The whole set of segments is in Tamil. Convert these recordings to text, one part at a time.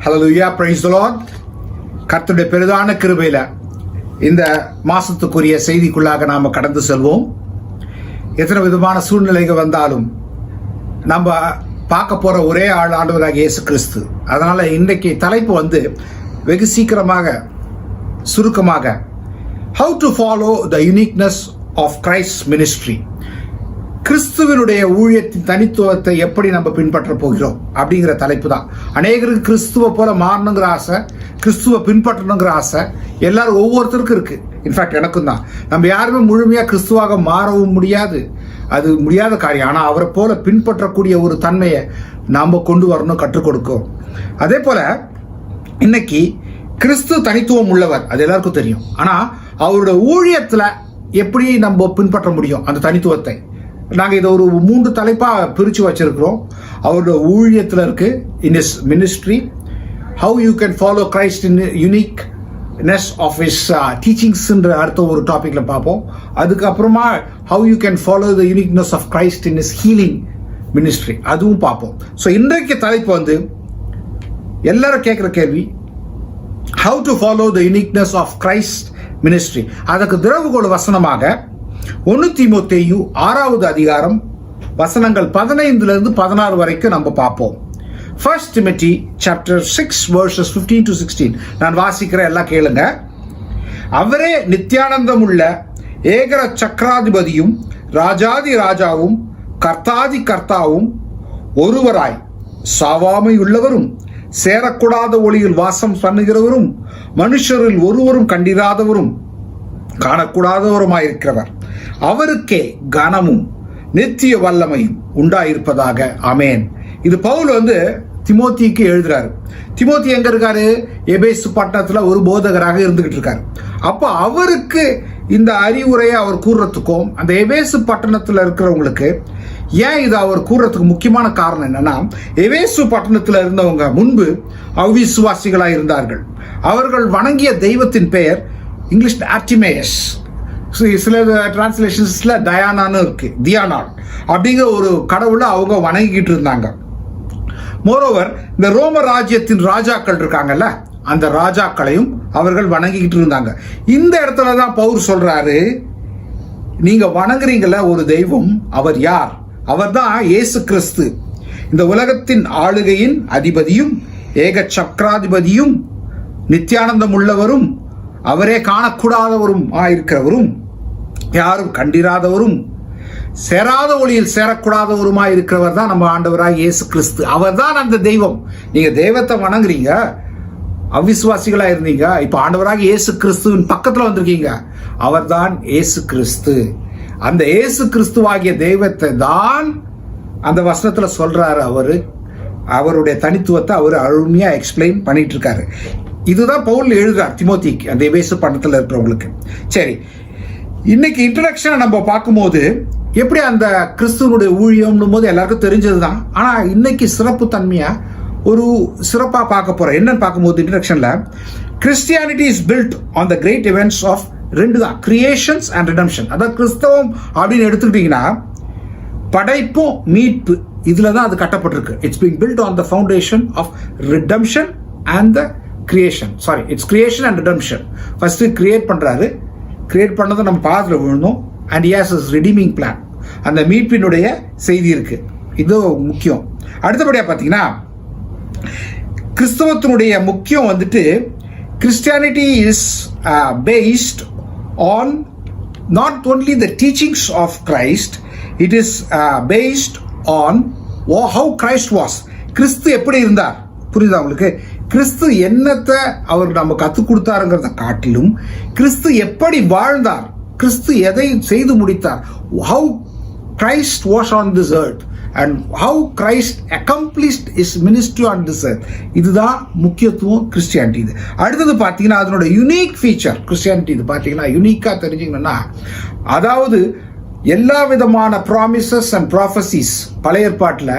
Hallelujah, praise the Lord. கர்த்தருடைய பெரிதான கிருபையில இந்த மாசத்துக்குரிய செய்திக்குள்ளாக நாம கடந்து செல்வோம். எத்தனை விதமான சூழ்நிலைகள் வந்தாலும் நம்ம பார்க்க போற ஒரே ஆள் ஆண்டவராகிய இயேசு கிறிஸ்து. அதனால இன்றைக்கு தலைப்பு வெகு சீக்கிரமாக சுருக்கமாக how to follow the uniqueness of Christ ministry. கிறிஸ்துவனுடைய ஊழியத்தின் தனித்துவத்தை எப்படி நம்ம பின்பற்ற போகிறோம் அப்படிங்கிற தலைப்பு தான். அநேகருக்கு கிறிஸ்துவ போல மாறணுங்கிற ஆசை, கிறிஸ்துவ பின்பற்றணுங்கிற ஆசை எல்லாரும் ஒவ்வொருத்தருக்கும் இருக்கு. இன்ஃபேக்ட் எனக்கும் தான். நம்ம யாருமே முழுமையா கிறிஸ்துவாக மாறவும் முடியாது, அது முடியாத காரியம். ஆனால் அவரை போல பின்பற்றக்கூடிய ஒரு தன்மையை நாம் கொண்டு வரணும், கற்றுக் கொடுக்கும். அதே போல இன்னைக்கு கிறிஸ்து தனித்துவம் உள்ளவர், அது எல்லாருக்கும் தெரியும். ஆனால் அவருடைய ஊழியத்தில் எப்படி நம்ம பின்பற்ற முடியும் அந்த தனித்துவத்தை? நாங்கள் இதை ஒரு 3 தலைப்பாக பிரித்து வச்சிருக்கிறோம். அவருடைய ஊழியத்தில் இருக்கு, in his ministry, how you can follow Christ in uniqueness of his டீச்சிங்ஸ்ன்ற அடுத்த ஒரு டாபிக்ல பார்ப்போம். அதுக்கப்புறமா how you can follow the uniqueness of Christ in his healing ministry, அதுவும் பார்ப்போம். ஸோ இன்றைக்கு தலைப்பு எல்லாரும் கேட்குற கேள்வி, how to follow the uniqueness of Christ ministry. அதற்கு திறவுகோல் வசனமாக 1 தீமோத்தேயு 6வது அதிகாரம் வசனங்கள் 15 16 வரைக்கும் நம்ம பார்ப்போம். 1 Timothy chapter 6 verses 15 to 16 நான் வாசிக்கிற எல்லாம் கேளுங்க. அவரே நித்தியானந்தம் உள்ள ஏகர சக்கராதிபதியும் ராஜாதி ராஜாவும் கர்த்தாதி கர்த்தாவும் ஒருவராய் சாவாமை உள்ளவரும் சேரக்கூடாத ஒளியில் வாசம் பண்ணுகிறவரும் மனுஷரில் ஒருவரும் கண்டிராதவரும் காணக்கூடாதவருமாயிருக்கிறவர், அவருக்கே கனமும் நித்திய வல்லமையும் உண்டாயிருப்பதாக. ஆமென். இது பவுல் திமோத்திக்கு எழுதுறாரு. திமோத்தி எங்க இருக்காரு? எபேசு பட்டணத்துல ஒரு போதகராக இருந்துகிட்டு இருக்காரு. அப்போ அவருக்கு இந்த அறிவுரையை அவர் கூறுறதுக்கும், அந்த எபேசு பட்டணத்துல இருக்கிறவங்களுக்கு ஏன் இது அவர் கூறுறதுக்கு முக்கியமான காரணம் என்னன்னா, எபேசு பட்டணத்துல இருந்தவங்க முன்பு அவிசுவாசிகளாக இருந்தார்கள். அவர்கள் வணங்கிய தெய்வத்தின் பெயர் இங்கிலீஷ் ஆர்டிமேயஸ், சில டிரான்ஸ்லேஷன்ஸ்ல டயானான்னு இருக்கு, தியானால் அப்படிங்கிற ஒரு கடவுளை அவங்க வணங்கிக்கிட்டு இருந்தாங்க. மோரோவர் இந்த ரோம ராஜ்யத்தின் ராஜாக்கள் இருக்காங்கல்ல, அந்த ராஜாக்களையும் அவர்கள் வணங்கிக்கிட்டு இருந்தாங்க. இந்த இடத்துல தான் பவுல் சொல்றாரு, நீங்க வணங்குறீங்கல்ல ஒரு தெய்வம், அவர் யார்? அவர் தான் இயேசு கிறிஸ்து. இந்த உலகத்தின் ஆளுகையின் அதிபதியும் ஏக சக்கராதிபதியும் நித்தியானந்தம் உள்ளவரும் அவரே காணக்கூடாதவரும் ஆயிருக்கிறவரும் யாரும் கண்டிராதவரும் சேராத ஒளியில் சேரக்கூடாதவருமாய் இருக்கிறவர் தான் நம்ம ஆண்டவராக இயேசு கிறிஸ்து. அவர் தான் அந்த தெய்வம். நீங்க தெய்வத்தை வணங்குறீங்க, அவிசுவாசிகளா இருந்தீங்க, இப்ப ஆண்டவராக இயேசு கிறிஸ்துவின் பக்கத்துல வந்திருக்கீங்க. அவர் தான் இயேசு கிறிஸ்து. அந்த இயேசு கிறிஸ்துவாகிய தெய்வத்தை தான் அந்த வசனத்துல சொல்றாரு. அவருடைய தனித்துவத்தை அவர் அருமையா எக்ஸ்பிளைன் பண்ணிட்டு இருக்காரு. இதுதான் பவுல் எழுதுறார் திமோத்திக்கு, அந்த எபேசு பட்டணத்தில் இருக்கிறவங்களுக்கு. சரி, இன்னைக்கு இன்ட்ரடக்ஷனை நம்ம பார்க்கும்போது எப்படி அந்த கிறிஸ்துவனுடைய ஊழியம்னும் போது எல்லாருக்கும் தெரிஞ்சதுதான். ஆனா இன்னைக்கு சிறப்பு தன்மையா ஒரு சிறப்பா பார்க்க போறோம். என்னன்னு பார்க்கும்போது இன்ட்ரடக்ஷன்ல Christianity is built on the great events of 2 தான், கிரியேஷன்ஸ் அண்ட் ரிடம்ஷன். அதாவது கிறிஸ்தவம் அப்படின்னு எடுத்துக்கிட்டீங்கன்னா படைப்பும் மீட்பு, இதுல தான் அது கட்டப்பட்டிருக்கு. It's being built on the foundation of redemption and the creation. Sorry, it's creation and redemption. First create பண்றாரு, கிரியேட் பண்ணதை நம்ம பாதத்துல விழணும். And his is redeeming plan, அந்த மீட்பினுடைய செய்தி இருக்கு. இது முக்கியம். அடுத்தபடியா பாத்தீங்கன்னா கிறிஸ்தவத்தினுடைய முக்கியம் Christianity is based on not only the teachings of Christ, it is based on how Christ was. கிறிஸ்து எப்படி இருந்தார்? புரியுதா உங்களுக்கு? கிறிஸ்து என்னத்தை அவர் நம்ம கற்றுக் கொடுத்தாருங்கிறத காட்டிலும் கிறிஸ்து எப்படி வாழ்ந்தார், கிறிஸ்து எதை செய்து முடித்தார், how Christ was on this earth and how Christ accomplished his ministry on this earth. இதுதான் முக்கியத்துவம் கிறிஸ்டியானிட்டி. இது அடுத்தது பார்த்தீங்கன்னா அதனோட யூனிக் ஃபீச்சர் கிறிஸ்டியானிட்டி. இது பார்த்தீங்கன்னா யூனிக்காக தெரிஞ்சுக்கணும்னா, அதாவது எல்லா விதமான ப்ராமிசஸ் அண்ட் ப்ராஃபசிஸ் பழைய ஏற்பாட்டில்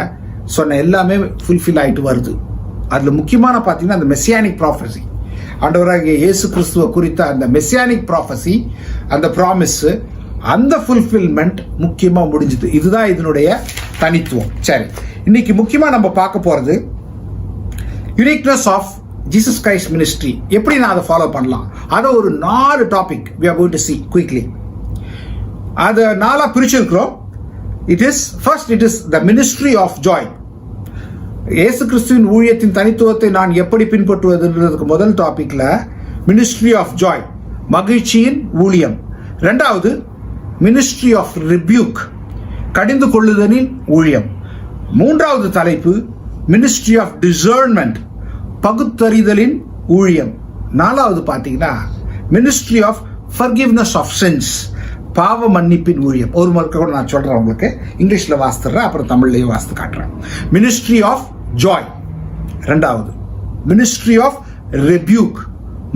சொன்ன எல்லாமே ஃபுல்ஃபில் ஆகிட்டு வருது. அதில் முக்கியமான பார்த்தீங்கன்னா அந்த மெசியானிக் ப்ராஃபஸி, ஆண்டவராகிய இயேசு கிறிஸ்துவ குறித்த அந்த மெசியானிக் ப்ராஃபஸி, அந்த ப்ராமிஸ், அந்த ஃபுல்ஃபில்மெண்ட் முக்கியமாக முடிஞ்சுது. இதுதான் இதனுடைய தனித்துவம். சரி, இன்னைக்கு முக்கியமாக நம்ம பார்க்க போகிறது uniqueness of Jesus Christ ministry, எப்படி நான் அதை ஃபாலோ பண்ணலாம், அதை ஒரு 4 topic we are going to see quickly. அதை 4 பிரிச்சிருக்கிறோம். It is the ministry of joy. இயேசு கிறிஸ்துவின் ஊழியத்தின் தனித்துவத்தை நான் எப்படி பின்பற்றுவதுன்றதுக்கு முதல் டாபிக்ல மினிஸ்ட்ரி ஆஃப் ஜாய், மகிழ்ச்சியின் ஊழியம். 2வது மினிஸ்ட்ரி ஆஃப் ரிபியூக், கடிந்து கொள்ளுதலின் ஊழியம். 3வது தலைப்பு மினிஸ்ட்ரி ஆஃப் டிசர்ன்மெண்ட், பகுத்தறிதலின் ஊழியம். 4வது பார்த்தீங்கன்னா ministry of forgiveness of sins, பாவ மன்னிப்பின் ஊழியம். ஒரு முறை கூட நான் சொல்றேன் உங்களுக்கு, இங்கிலீஷ்ல வாசித்துறேன், அப்புறம் தமிழ்லையும் வாசித்து காட்டுறேன். மினிஸ்ட்ரி ஆஃப் ஜாய் 2வது, மினிஸ்ட்ரி ஆஃப் ரெபியூக்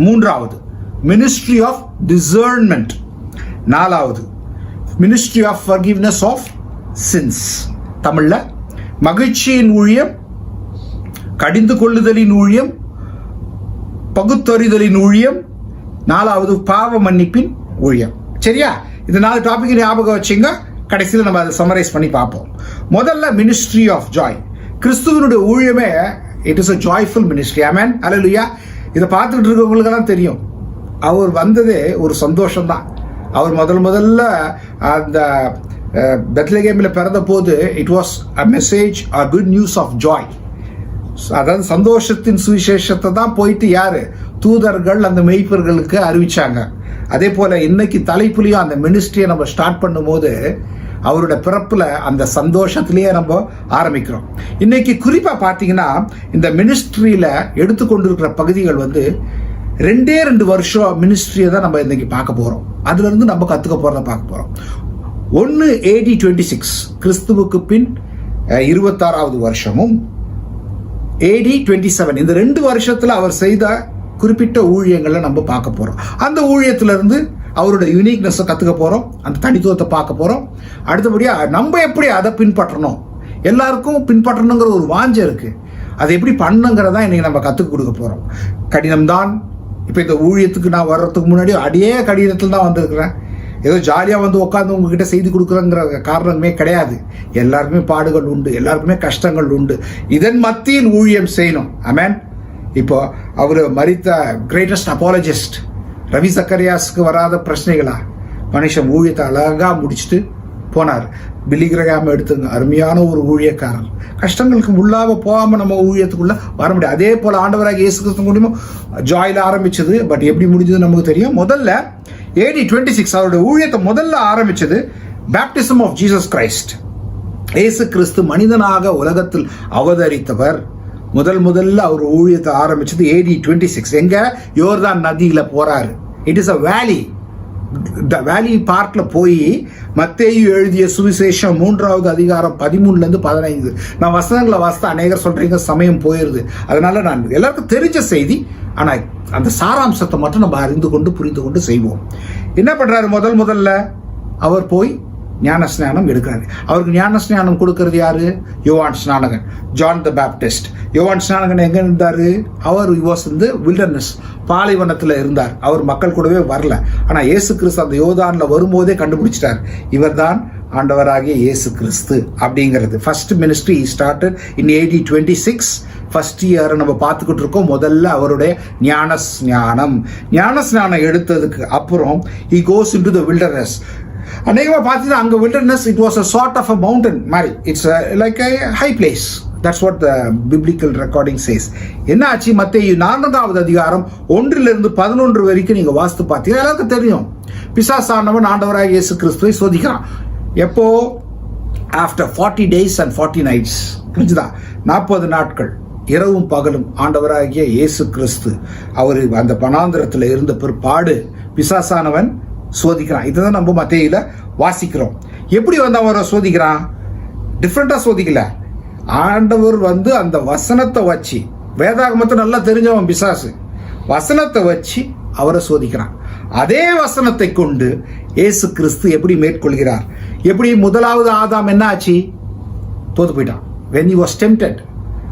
3வது, மினிஸ்ட்ரி ஆஃப் டிசர்ன்மெண்ட் 4வது, ministry of forgiveness of sins. தமிழ்ல மகிழ்ச்சியின் ஊழியம், கடிந்து கொள்ளுதலின் ஊழியம், பகுத்தறிதலின் ஊழியம், 4வது பாவ மன்னிப்பின் ஊழியம். சரியா? இந்த 4 டாபிக் ஞாபகம் வச்சுங்க. கடைசியில் நம்ம அதை சம்மரைஸ் பண்ணி பார்ப்போம். முதல்ல மினிஸ்ட்ரி ஆஃப் ஜாய். கிறிஸ்துவனுடைய ஊழியமே it is a joyful ministry. ஆமென், அல்லேலூயா. இதை பார்த்துக்கிட்டு இருக்கவங்களுக்கெல்லாம் தெரியும், அவர் வந்ததே ஒரு சந்தோஷம் தான். அவர் முதல்ல அந்த பெத்லகேமில் பிறந்த போது it was a message, a good news of joy. அதாவது சந்தோஷத்தின் சுவிசேஷத்தை தான் போயிட்டு யாரு தூதர்கள் அந்த மெய்ப்பர்களுக்கு அறிவிச்சாங்க. அதே போல இன்னைக்கு தலைப்புலையும் அந்த மினிஸ்ட்ரியை நம்ம ஸ்டார்ட் பண்ணும்போது அவருடைய பிறப்புல அந்த சந்தோஷத்திலேயே நம்ம ஆரம்பிக்கிறோம். இன்னைக்கு குறிப்பா பார்த்தீங்கன்னா இந்த மினிஸ்ட்ரியில எடுத்துக்கொண்டிருக்கிற பகுதிகள் 2 வருஷம் மினிஸ்ட்ரியை தான் நம்ம இன்னைக்கு பார்க்க போறோம். அதுல இருந்து நம்ம கத்துக்க போறத பார்க்க போறோம். 1 AD 26 கிறிஸ்துவுக்கு பின் 26வது வருஷமும் AD 27 இந்த 2 வருஷத்துல அவர் செய்த குறிப்பிட்ட ஊழியங்களை நம்ம பார்க்க போறோம். அந்த ஊழியத்திலிருந்து அவருடைய யூனிக்னஸை கத்துக்க போறோம், அந்த தனித்துவத்தை பார்க்க போறோம். அடுத்தபடியா நம்ம எப்படி அதை பின்பற்றணும், எல்லாருக்கும் பின்பற்றணுங்கிற ஒரு வாஞ்சை இருக்கு, அதை எப்படி பண்ணுங்கிறதா இன்னைக்கு நம்ம கற்றுக் கொடுக்க போறோம். கடினம்தான். இப்போ இந்த ஊழியத்துக்கு நான் வர்றதுக்கு முன்னாடி அடியே கடினத்தில் தான் வந்திருக்கிறேன். ஏதோ ஜாலியாக உட்காந்து உங்ககிட்ட செய்தி கொடுக்குறங்கிற காரணமே கிடையாது. எல்லாருக்குமே பாடுகள் உண்டு, எல்லாருக்குமே கஷ்டங்கள் உண்டு. இதன் மத்தியில் ஊழியம் செய்யணும். ஆமென். இப்போ அவர் மரித்த கிரேட்டஸ்ட் அப்பாலஜிஸ்ட் ரவி சக்கரியாஸ்க்கு வராத பிரச்சனைகளா, மனுஷன் ஊழியத்தை அழகா முடிச்சுட்டு போனார். பில்லி கிரஹாம் எடுத்துங்க, அருமையான ஒரு ஊழியக்காரர். கஷ்டங்களுக்கு உள்ளாக போகாம நம்ம ஊழியத்துக்குள்ள வர முடியாது. அதே போல ஆண்டவராக இயேசு கிறிஸ்து மூலியமா ஜாயில ஆரம்பிச்சது, பட் எப்படி முடிஞ்சது நமக்கு தெரியும். முதல்ல AD 26 அவருடைய ஊழியத்தை முதல்ல ஆரம்பிச்சது பேப்டிசம் ஆஃப் ஜீசஸ் கிரைஸ்ட். இயேசு கிறிஸ்து மனிதனாக உலகத்தில் அவதரித்தவர். முதல்ல அவர் ஊழியத்தை ஆரம்பிச்சது AD 26. எங்க? யோர்தான் நதியில போறாரு. இட் இஸ் அ வேலி. வேலி பார்ட்ல போய் மத்தேயு எழுதிய சுவிசேஷம் 3வது அதிகாரம் 13 15 நான் வசனங்களை வாசித்த அநேகர் சொல்றீங்க சமயம் போயிருது, அதனால நான் எல்லாருக்கும் தெரிஞ்ச செய்தி, ஆனா அந்த சாராம்சத்தை மட்டும் நம்ம அறிந்து கொண்டு புரிந்து கொண்டு செய்வோம். என்ன பண்றாரு? முதல்ல அவர் போய் ஞான ஸ்நானம் எடுக்கிறாரு. அவருக்கு ஞான ஸ்நானம் கொடுக்கறது யாரு? யோவான் ஸ்நானகன், ஜான் த பேப்டிஸ்ட். யோவான் ஸ்நானகன் எங்க இருந்தாரு? அவர் வாஸ் இந்த வில்டர்னஸ், பாலைவனத்துல இருந்தார். அவர் மக்கள் கூடவே வரல. ஆனா இயேசு கிறிஸ்து அந்த யோர்தான்ல வரும்போதே கண்டுபிடிச்சிட்டார், இவர் தான் ஆண்டவராகிய இயேசு கிறிஸ்து அப்படிங்கிறது. First ministry started in AD 26. First year நம்ம பார்த்துக்கிட்டு இருக்கோம். முதல்ல அவருடைய ஞான ஸ்நானம் எடுத்ததுக்கு அப்புறம் he goes into the wilderness. அநேகமாக பார்த்தீங்கன்னா அங்கே wilderness, it was a sort of a mountain மாதிரி, it's like a high place. That's what the biblical recording says. என்ன ஆச்சு? மத்தேயு 4வது அதிகாரம் 1 to 11 வரைக்கும் நீங்க வாசித்து பார்த்தீங்கன்னா எல்லாருக்கும் தெரியும். பிசாசானவன் ஆண்டவராக இயேசு கிறிஸ்துவை சோதிக்கிறான். எப்போ? After 40 days and 40 nights. புரிஞ்சுதா? 40 நாட்கள் இரவும் பகலும் ஆண்டவராகிய இயேசு கிறிஸ்து அவர் அந்த வனாந்திரத்தில் இருந்த பிற்பாடு பிசாசானவன் சோதிக்கிறான். இதுதான் நம்ம மத்தேயுல வாசிக்கிறோம். எப்படி அவரை சோதிக்கிறான்? டிஃப்ரெண்டா சோதிக்கல. ஆண்டவர் அந்த வசனத்தை வச்சு, வேதாகமத்தை நல்லா தெரிஞ்சவன் பிசாசு, வசனத்தை வச்சு அவரை சோதிக்கிறான். அதே வசனத்தை கொண்டு இயேசு கிறிஸ்து எப்படி மேற்கொள்கிறார்? எப்படி முதலாவது ஆதாம் என்ன ஆச்சு? தோத்து போயிட்டான். when he was tempted,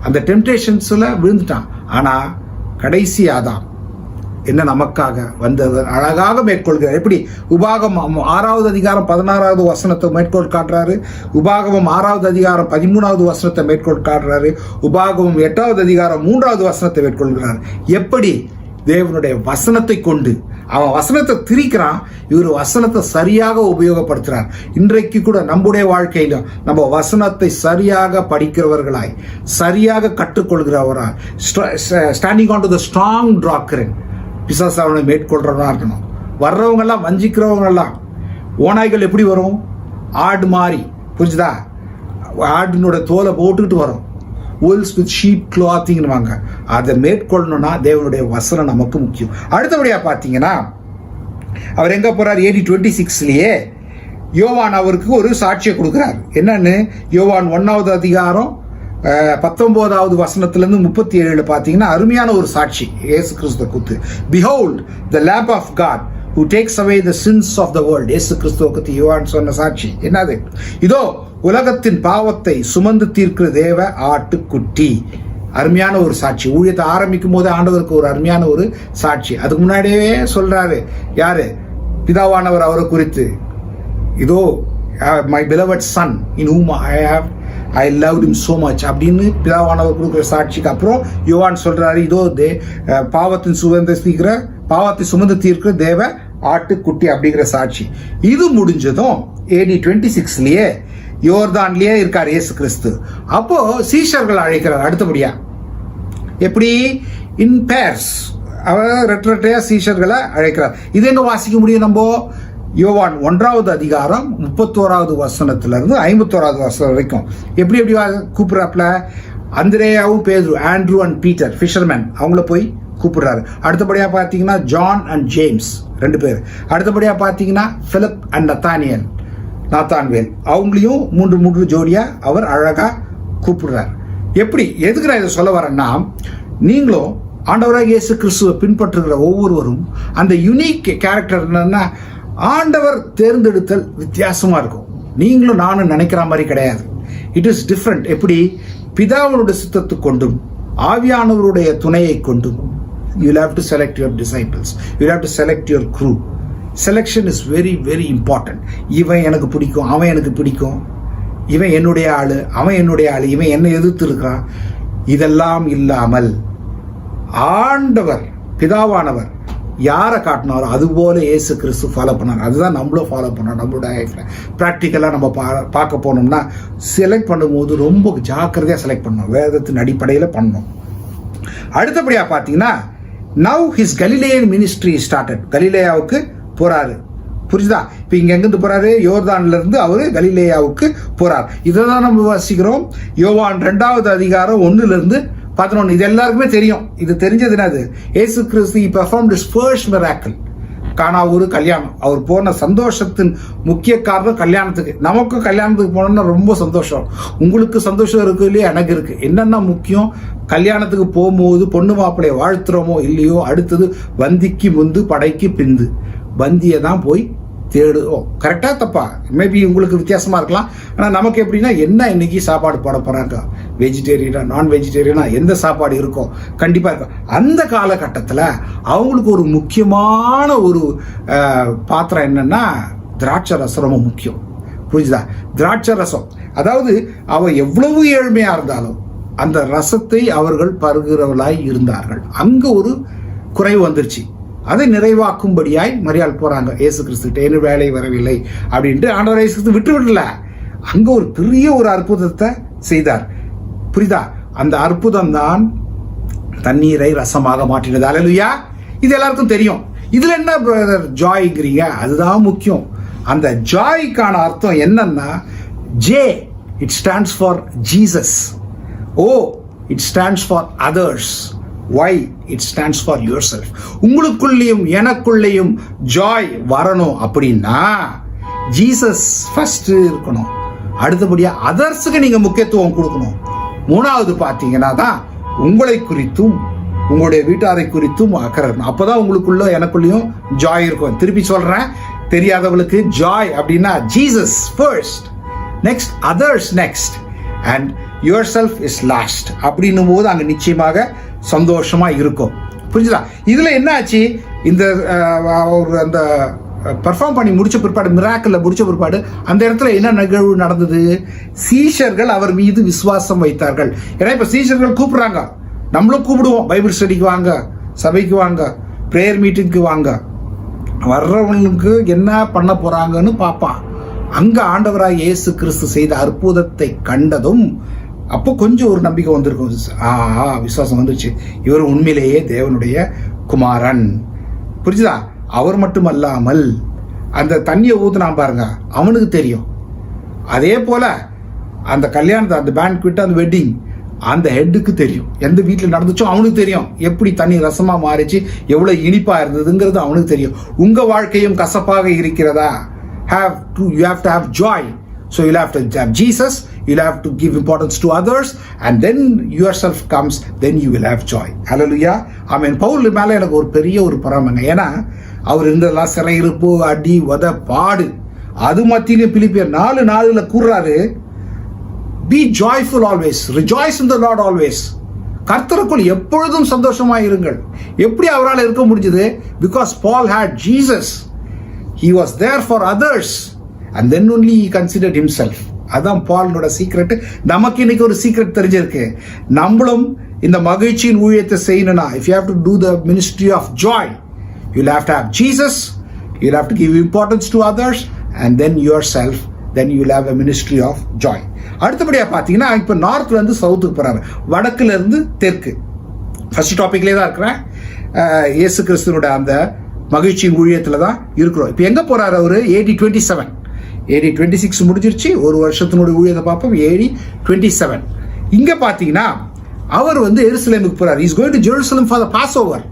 அந்த டெம்டேஷன்ஸ்ல விழுந்துட்டான். ஆனா கடைசி ஆதாம் என்ன நமக்காக வந்தது அழகாக மேற்கொள்கிறார். எப்படி உபாகமம் 6வது அதிகாரம் 16வது வசனத்தை மேற்கோள் காட்டுறாரு, உபாகமம் 6வது அதிகாரம் 13வது வசனத்தை மேற்கோள் காட்டுறாரு, உபாகமம் 8வது அதிகாரம் 3வது வசனத்தை மேற்கொள்கிறார். எப்படி தேவனுடைய வசனத்தை கொண்டு அவன் வசனத்தை திரிக்கிறான், இவர் வசனத்தை சரியாக உபயோகப்படுத்துறார். இன்றைக்கு கூட நம்முடைய வாழ்க்கையிலும் நம்ம வசனத்தை சரியாக படிக்கிறவர்களாய், சரியாக கற்றுக்கொள்கிறவராய், standing on to the strong doctrine, பிசாசு அவனை மேற்கொள்றவனா இருக்கணும். வர்றவங்கெல்லாம் வஞ்சிக்கிறவங்கெல்லாம் ஓநாய்கள் எப்படி வரும்? ஆடு மாறி, புரிஞ்சுதா? ஆடினோட தோலை போட்டுக்கிட்டு வரும். wolves with sheep clothing வாங்க. அதை மேற்கொள்ளணும்னா தேவனுடைய வசனம் நமக்கு முக்கியம். அடுத்தபடியா பார்த்தீங்கன்னா அவர் எங்க போறார்? AD 26லயே யோவான் அவருக்கு ஒரு சாட்சியை கொடுக்கிறார். என்னன்னு? யோவான் 1வது அதிகாரம் 19வது வசனத்திலிருந்து 37 பார்த்தீங்கன்னா அருமையான ஒரு சாட்சி இயேசு கிறிஸ்துவை குறித்து. Behold the Lamb of God who takes away the sins of the world. இயேசு கிறிஸ்துவை குறித்து யோவான் சொன்ன சாட்சி என்னது? இதோ உலகத்தின் பாவத்தை சுமந்து தீர்க்கிற தேவ ஆட்டுக்குட்டி. அருமையான ஒரு சாட்சி. ஊழியத்தை ஆரம்பிக்கும் போது ஆண்டவருக்கு ஒரு அருமையான ஒரு சாட்சி. அதுக்கு முன்னாடியே சொல்றாரு யாரு? பிதாவானவர் அவரை குறித்து, இதோ my beloved son in whom I loved him so much அப்படின்னு பிதாவானவர் கொடுக்குற சாட்சிக்கு அப்புறம் யோவான் சொல்றாரு, இதோ பாவத்தை சுமந்து தீர்க்கிற தேவ ஆட்டுக்குட்டி அப்படிங்கிற சாட்சி. இது முடிஞ்சதும் AD 26லயே யோர்தான்லயே இருக்கார் இயேசு கிறிஸ்து. அப்போ சீஷர்கள் அழைக்கிறார் அடுத்தபடியா. எப்படி? இன் பேர்ஸ். அவர் ரெட்டையா சீஷர்களை அழைக்கிறார். இது எங்க வாசிக்க முடியும் நம்ம? யோவான் 1வது அதிகாரம் 31வது வசனத்திலிருந்து 51வது வசனம் வரைக்கும். எப்படி கூப்பிடுறாப்ல? அந்திரேயாவும் பேதுரு, ஆண்ட்ரூ அண்ட் பீட்டர் ஃபிஷர்மேன், அவங்கள போய் கூப்பிடுறாரு. அடுத்தபடியா பார்த்தீங்கன்னா ஜான் அண்ட் ஜேம்ஸ் 2 பேர். அடுத்தபடியா பார்த்தீங்கன்னா பிலிப் அண்ட் நாத்தான்வேல், அவங்களையும் 3 ஜோடியா அவர் அழகா கூப்பிடுறார். எப்படி? எதுக்கு நான் இதை சொல்ல வரேன்னா, நீங்களும் ஆண்டவராக இயேசு கிறிஸ்துவை பின்பற்றுகிற ஒவ்வொருவரும் அந்த யூனிக் கேரக்டர் என்னன்னா, ஆண்டவர் தேர்ந்தெடுத்தல் வித்தியாசமா இருக்கும். நீங்களும் நானும் நினைக்கிற மாதிரி கிடையாது. It is different. எப்படி? பிதாவுடைய சித்தத்தை கொண்டும் ஆவியானவருடைய துணையை கொண்டும் you will have to select your disciples, you will have to select your crew. Selection is very very important. இவன் எனக்கு பிடிக்கும், அவன் எனக்கு பிடிக்கும், இவன் என்னுடைய ஆளு, அவன் என்னுடைய ஆளு, இவன் என்னை எதிர்த்து இருக்கிறான், இதெல்லாம் இல்லாமல் ஆண்டவர் பிதாவானவர் யாரை காட்டினாரோ அதுபோல இயேசு கிறிஸ்து ஃபாலோ பண்ணார். அதுதான் நம்மளும் ஃபாலோ பண்ணோம். நம்மளோட லைஃப்ல ப்ராக்டிக்கலாக நம்ம பார்க்க போனோம்னா செலக்ட் பண்ணும்போது ரொம்ப ஜாக்கிரதையாக செலக்ட் பண்ணணும். வேதத்தின் அடிப்படையில் பண்ணணும். அடுத்தபடியாக பார்த்தீங்கன்னா நவ் ஹிஸ் கலிலேயன் மினிஸ்ட்ரி ஸ்டார்டட். கலிலேயாவுக்கு போறாரு. புரிஞ்சுதா? இப்போ இங்க எங்கிருந்து போறாரு? யோர்தான்ல இருந்து அவரு கலிலேயாவுக்கு போறார். இதைதான் நம்ம வாசிக்கிறோம். யோவான் 2வது அதிகாரம் 1லிருந்து 11. இது எல்லாருக்குமே தெரியும். இது தெரிஞ்சது என்னது? இயேசு கிறிஸ்து பெர்ஃபார்ம்ட் ஹிஸ் ஃபர்ஸ்ட் மிராக்கிள். கானா ஒரு கல்யாணம். அவர் போன சந்தோஷத்தின் முக்கிய காரணம் கல்யாணத்துக்கு. நமக்கும் கல்யாணத்துக்கு போனோம்னா ரொம்ப சந்தோஷம். உங்களுக்கு சந்தோஷம் இருக்கு இல்லையா? எனக்கு இருக்கு. என்னென்ன முக்கியம்? கல்யாணத்துக்கு போகும்போது பொண்ணு மாப்பிள்ளைய வாழ்த்துறோமோ இல்லையோ, அடுத்தது வந்திக்கு முந்து படைக்கு பிந்து. வந்தியை தான் போய் தேடுவோம். கரெக்டா தப்பா? மேபி உங்களுக்கு வித்தியாசமா இருக்கலாம். ஆனால் நமக்கு எப்படின்னா, என்ன இன்னைக்கு சாப்பாடு போட போறாங்க, வெஜிடேரியனா நான் வெஜிடேரியனா, எந்த சாப்பாடு இருக்கும் கண்டிப்பா இருக்கும். அந்த காலகட்டத்தில் அவங்களுக்கு ஒரு முக்கியமான ஒரு பாத்திரம் என்னன்னா திராட்சை ரசம் ரொம்ப முக்கியம். புரிஞ்சுதா? திராட்சை ரசம். அதாவது அவ எவ்வளவு ஏழ்மையா இருந்தாலும் அந்த ரசத்தை அவர்கள் பருகிறவர்களாய் இருந்தார்கள். அங்க ஒரு குறைவு வந்துருச்சு. அதை நிறைவாக்கும்படியாய் மரியாள் போறாங்க இயேசு கிறிஸ்துகிட்ட. என்ன வேலை வரவில்லை அப்படின்ட்டு ஆண்டவர் இயேசு கிறிஸ்து விட்டுவிடல. அங்க ஒரு பெரிய ஒரு அற்புதத்தை செய்தார். புரியுதா? அந்த அற்புதம் தான் தண்ணீரை ரசமாக மாற்றினது. அல்லேலூயா! இது எல்லாருக்கும் தெரியும். இதுல என்ன ஜாய்ங்கிறீங்க? அதுதான் முக்கியம். அந்த ஜாய்க்கான அர்த்தம் என்னன்னா, J it stands for Jesus. O it stands for others. Why? It stands for yourself. உங்களுக்குள்ளேயும் எனக்குள்ளேயும் ஜாய் வரணும் அப்படின்னா ஜீசஸ் ஃபர்ஸ்ட் இருக்கணும். அடுத்தபடியா அதர்ஸுக்கு நீங்க முக்கியத்துவம் கொடுக்கணும். 3வது பார்த்தீங்கன்னா தான் உங்களை குறித்தும் உங்களுடைய வீட்டாரை குறித்தும் அக்கறை இருக்கணும். அப்பதான் உங்களுக்குள்ள எனக்குள்ளேயும் ஜாய் இருக்கும். திருப்பி சொல்றேன், தெரியாதவங்களுக்கு ஜாய் அப்படின்னா Jesus first, next others next, and your self is last அப்படின்னும் போது அங்க நிச்சயமாக சந்தோஷமா இருக்கும். புரிஞ்சுதா? இதுல என்ன ஆச்சு, இந்த ஒரு அந்த பெர்ஃபார்ம் பண்ணி முடிச்ச பிற்பாடு, மிராக்கிள் முடிச்ச பிற்பாடு அந்த இடத்துல என்ன நிகழ்வு நடந்தது? சீஷர்கள் அவர் மீது விசுவாசம் வைத்தார்கள். ஏன்னா இப்ப சீஷர்கள் கூப்பிடுறாங்க, நம்மளும் கூப்பிடுவோம், பைபிள் ஸ்டடிக்கு வாங்க, சபைக்கு வாங்க, பிரேயர் மீட்டிங்க்கு வாங்க. வர்றவங்களுக்கு என்ன பண்ண போறாங்கன்னு பார்ப்பான். அங்க ஆண்டவராய் இயேசு கிறிஸ்து செய்த அற்புதத்தை கண்டதும் அப்போ கொஞ்சம் ஒரு நம்பிக்கை வந்திருக்கும். விசுவாசம் வந்துருச்சு, இவர் உண்மையிலேயே தேவனுடைய குமாரன். புரிஞ்சுதா? அவர் மட்டுமல்லாமல் அந்த தண்ணியை ஊத்துனான் பாருங்க, அவனுக்கு தெரியும். அதே போல அந்த கல்யாணத்தை, அந்த பேன்க்வெட், அந்த வெட்டிங், அந்த ஹெட்டுக்கு தெரியும். எந்த வீட்டில் நடந்துச்சோ அவனுக்கு தெரியும். எப்படி தண்ணி ரசமா மாறிச்சு, எவ்வளவு இனிப்பா இருந்ததுங்கிறது அவனுக்கு தெரியும். உங்க வாழ்க்கையும் கசப்பாக இருக்கிறதா? You have to have joy. So you'll have to have Jesus, you'll have to give importance to others, and then yourself comes, then you will have joy. Hallelujah. Amen. Pavul மேல எனக்கு ஒரு பெரிய ஒரு பொறாமைங்க. ஏன்னா அவர் இருந்ததெல்லாம் சிறையிருப்பு, அடி, உத, பாடு, அது மத்தியிலே பிலிப்பியர் 4:4 கூறுறாரு, be joyful always, rejoice in the Lord always. கர்த்தருக்குள் எப்பொழுதும் சந்தோஷமாய் இருங்கள். எப்படி அவரால் இருக்க முடிஞ்சது? Because Paul had Jesus. He was there for others and then only he considered himself. அதான் பாலோட சீக்ரெட். நமக்கு இன்னைக்கு ஒரு சீக்ரெட் தெரிஞ்சிருக்கு. நம்மளும் இந்த மகிழ்ச்சியின் ஊழியத்தை செய்யணும்னா, if you have to do the ministry of joy, you'll have to have Jesus, you'll have to give importance to others, and then yourself, then you'll have a ministry of joy. அடுத்தபடியா பாத்தீங்கன்னா இப்ப நார்த்ல இருந்து சவுத்துக்கு போறாரு, வடக்குல இருந்து தெற்கு. ஃபர்ஸ்ட் டாபிக்லேயே தான் இருக்கிறேன். இயேசு கிறிஸ்துவோட அந்த மகிழ்ச்சியின் ஊழியத்துல தான் இருக்கிறோம். இப்ப எங்க போறாரு அவரு? AD 27. AD 26 முடிஞ்சிருச்சு. ஒரு வருஷத்தினுடைய ஊழியத்தை பார்ப்போம். AD 27 இங்க பாத்தீங்கன்னா அவர் வந்து எருசலேமுக்கு போறார். Is going to Jerusalem for the Passover.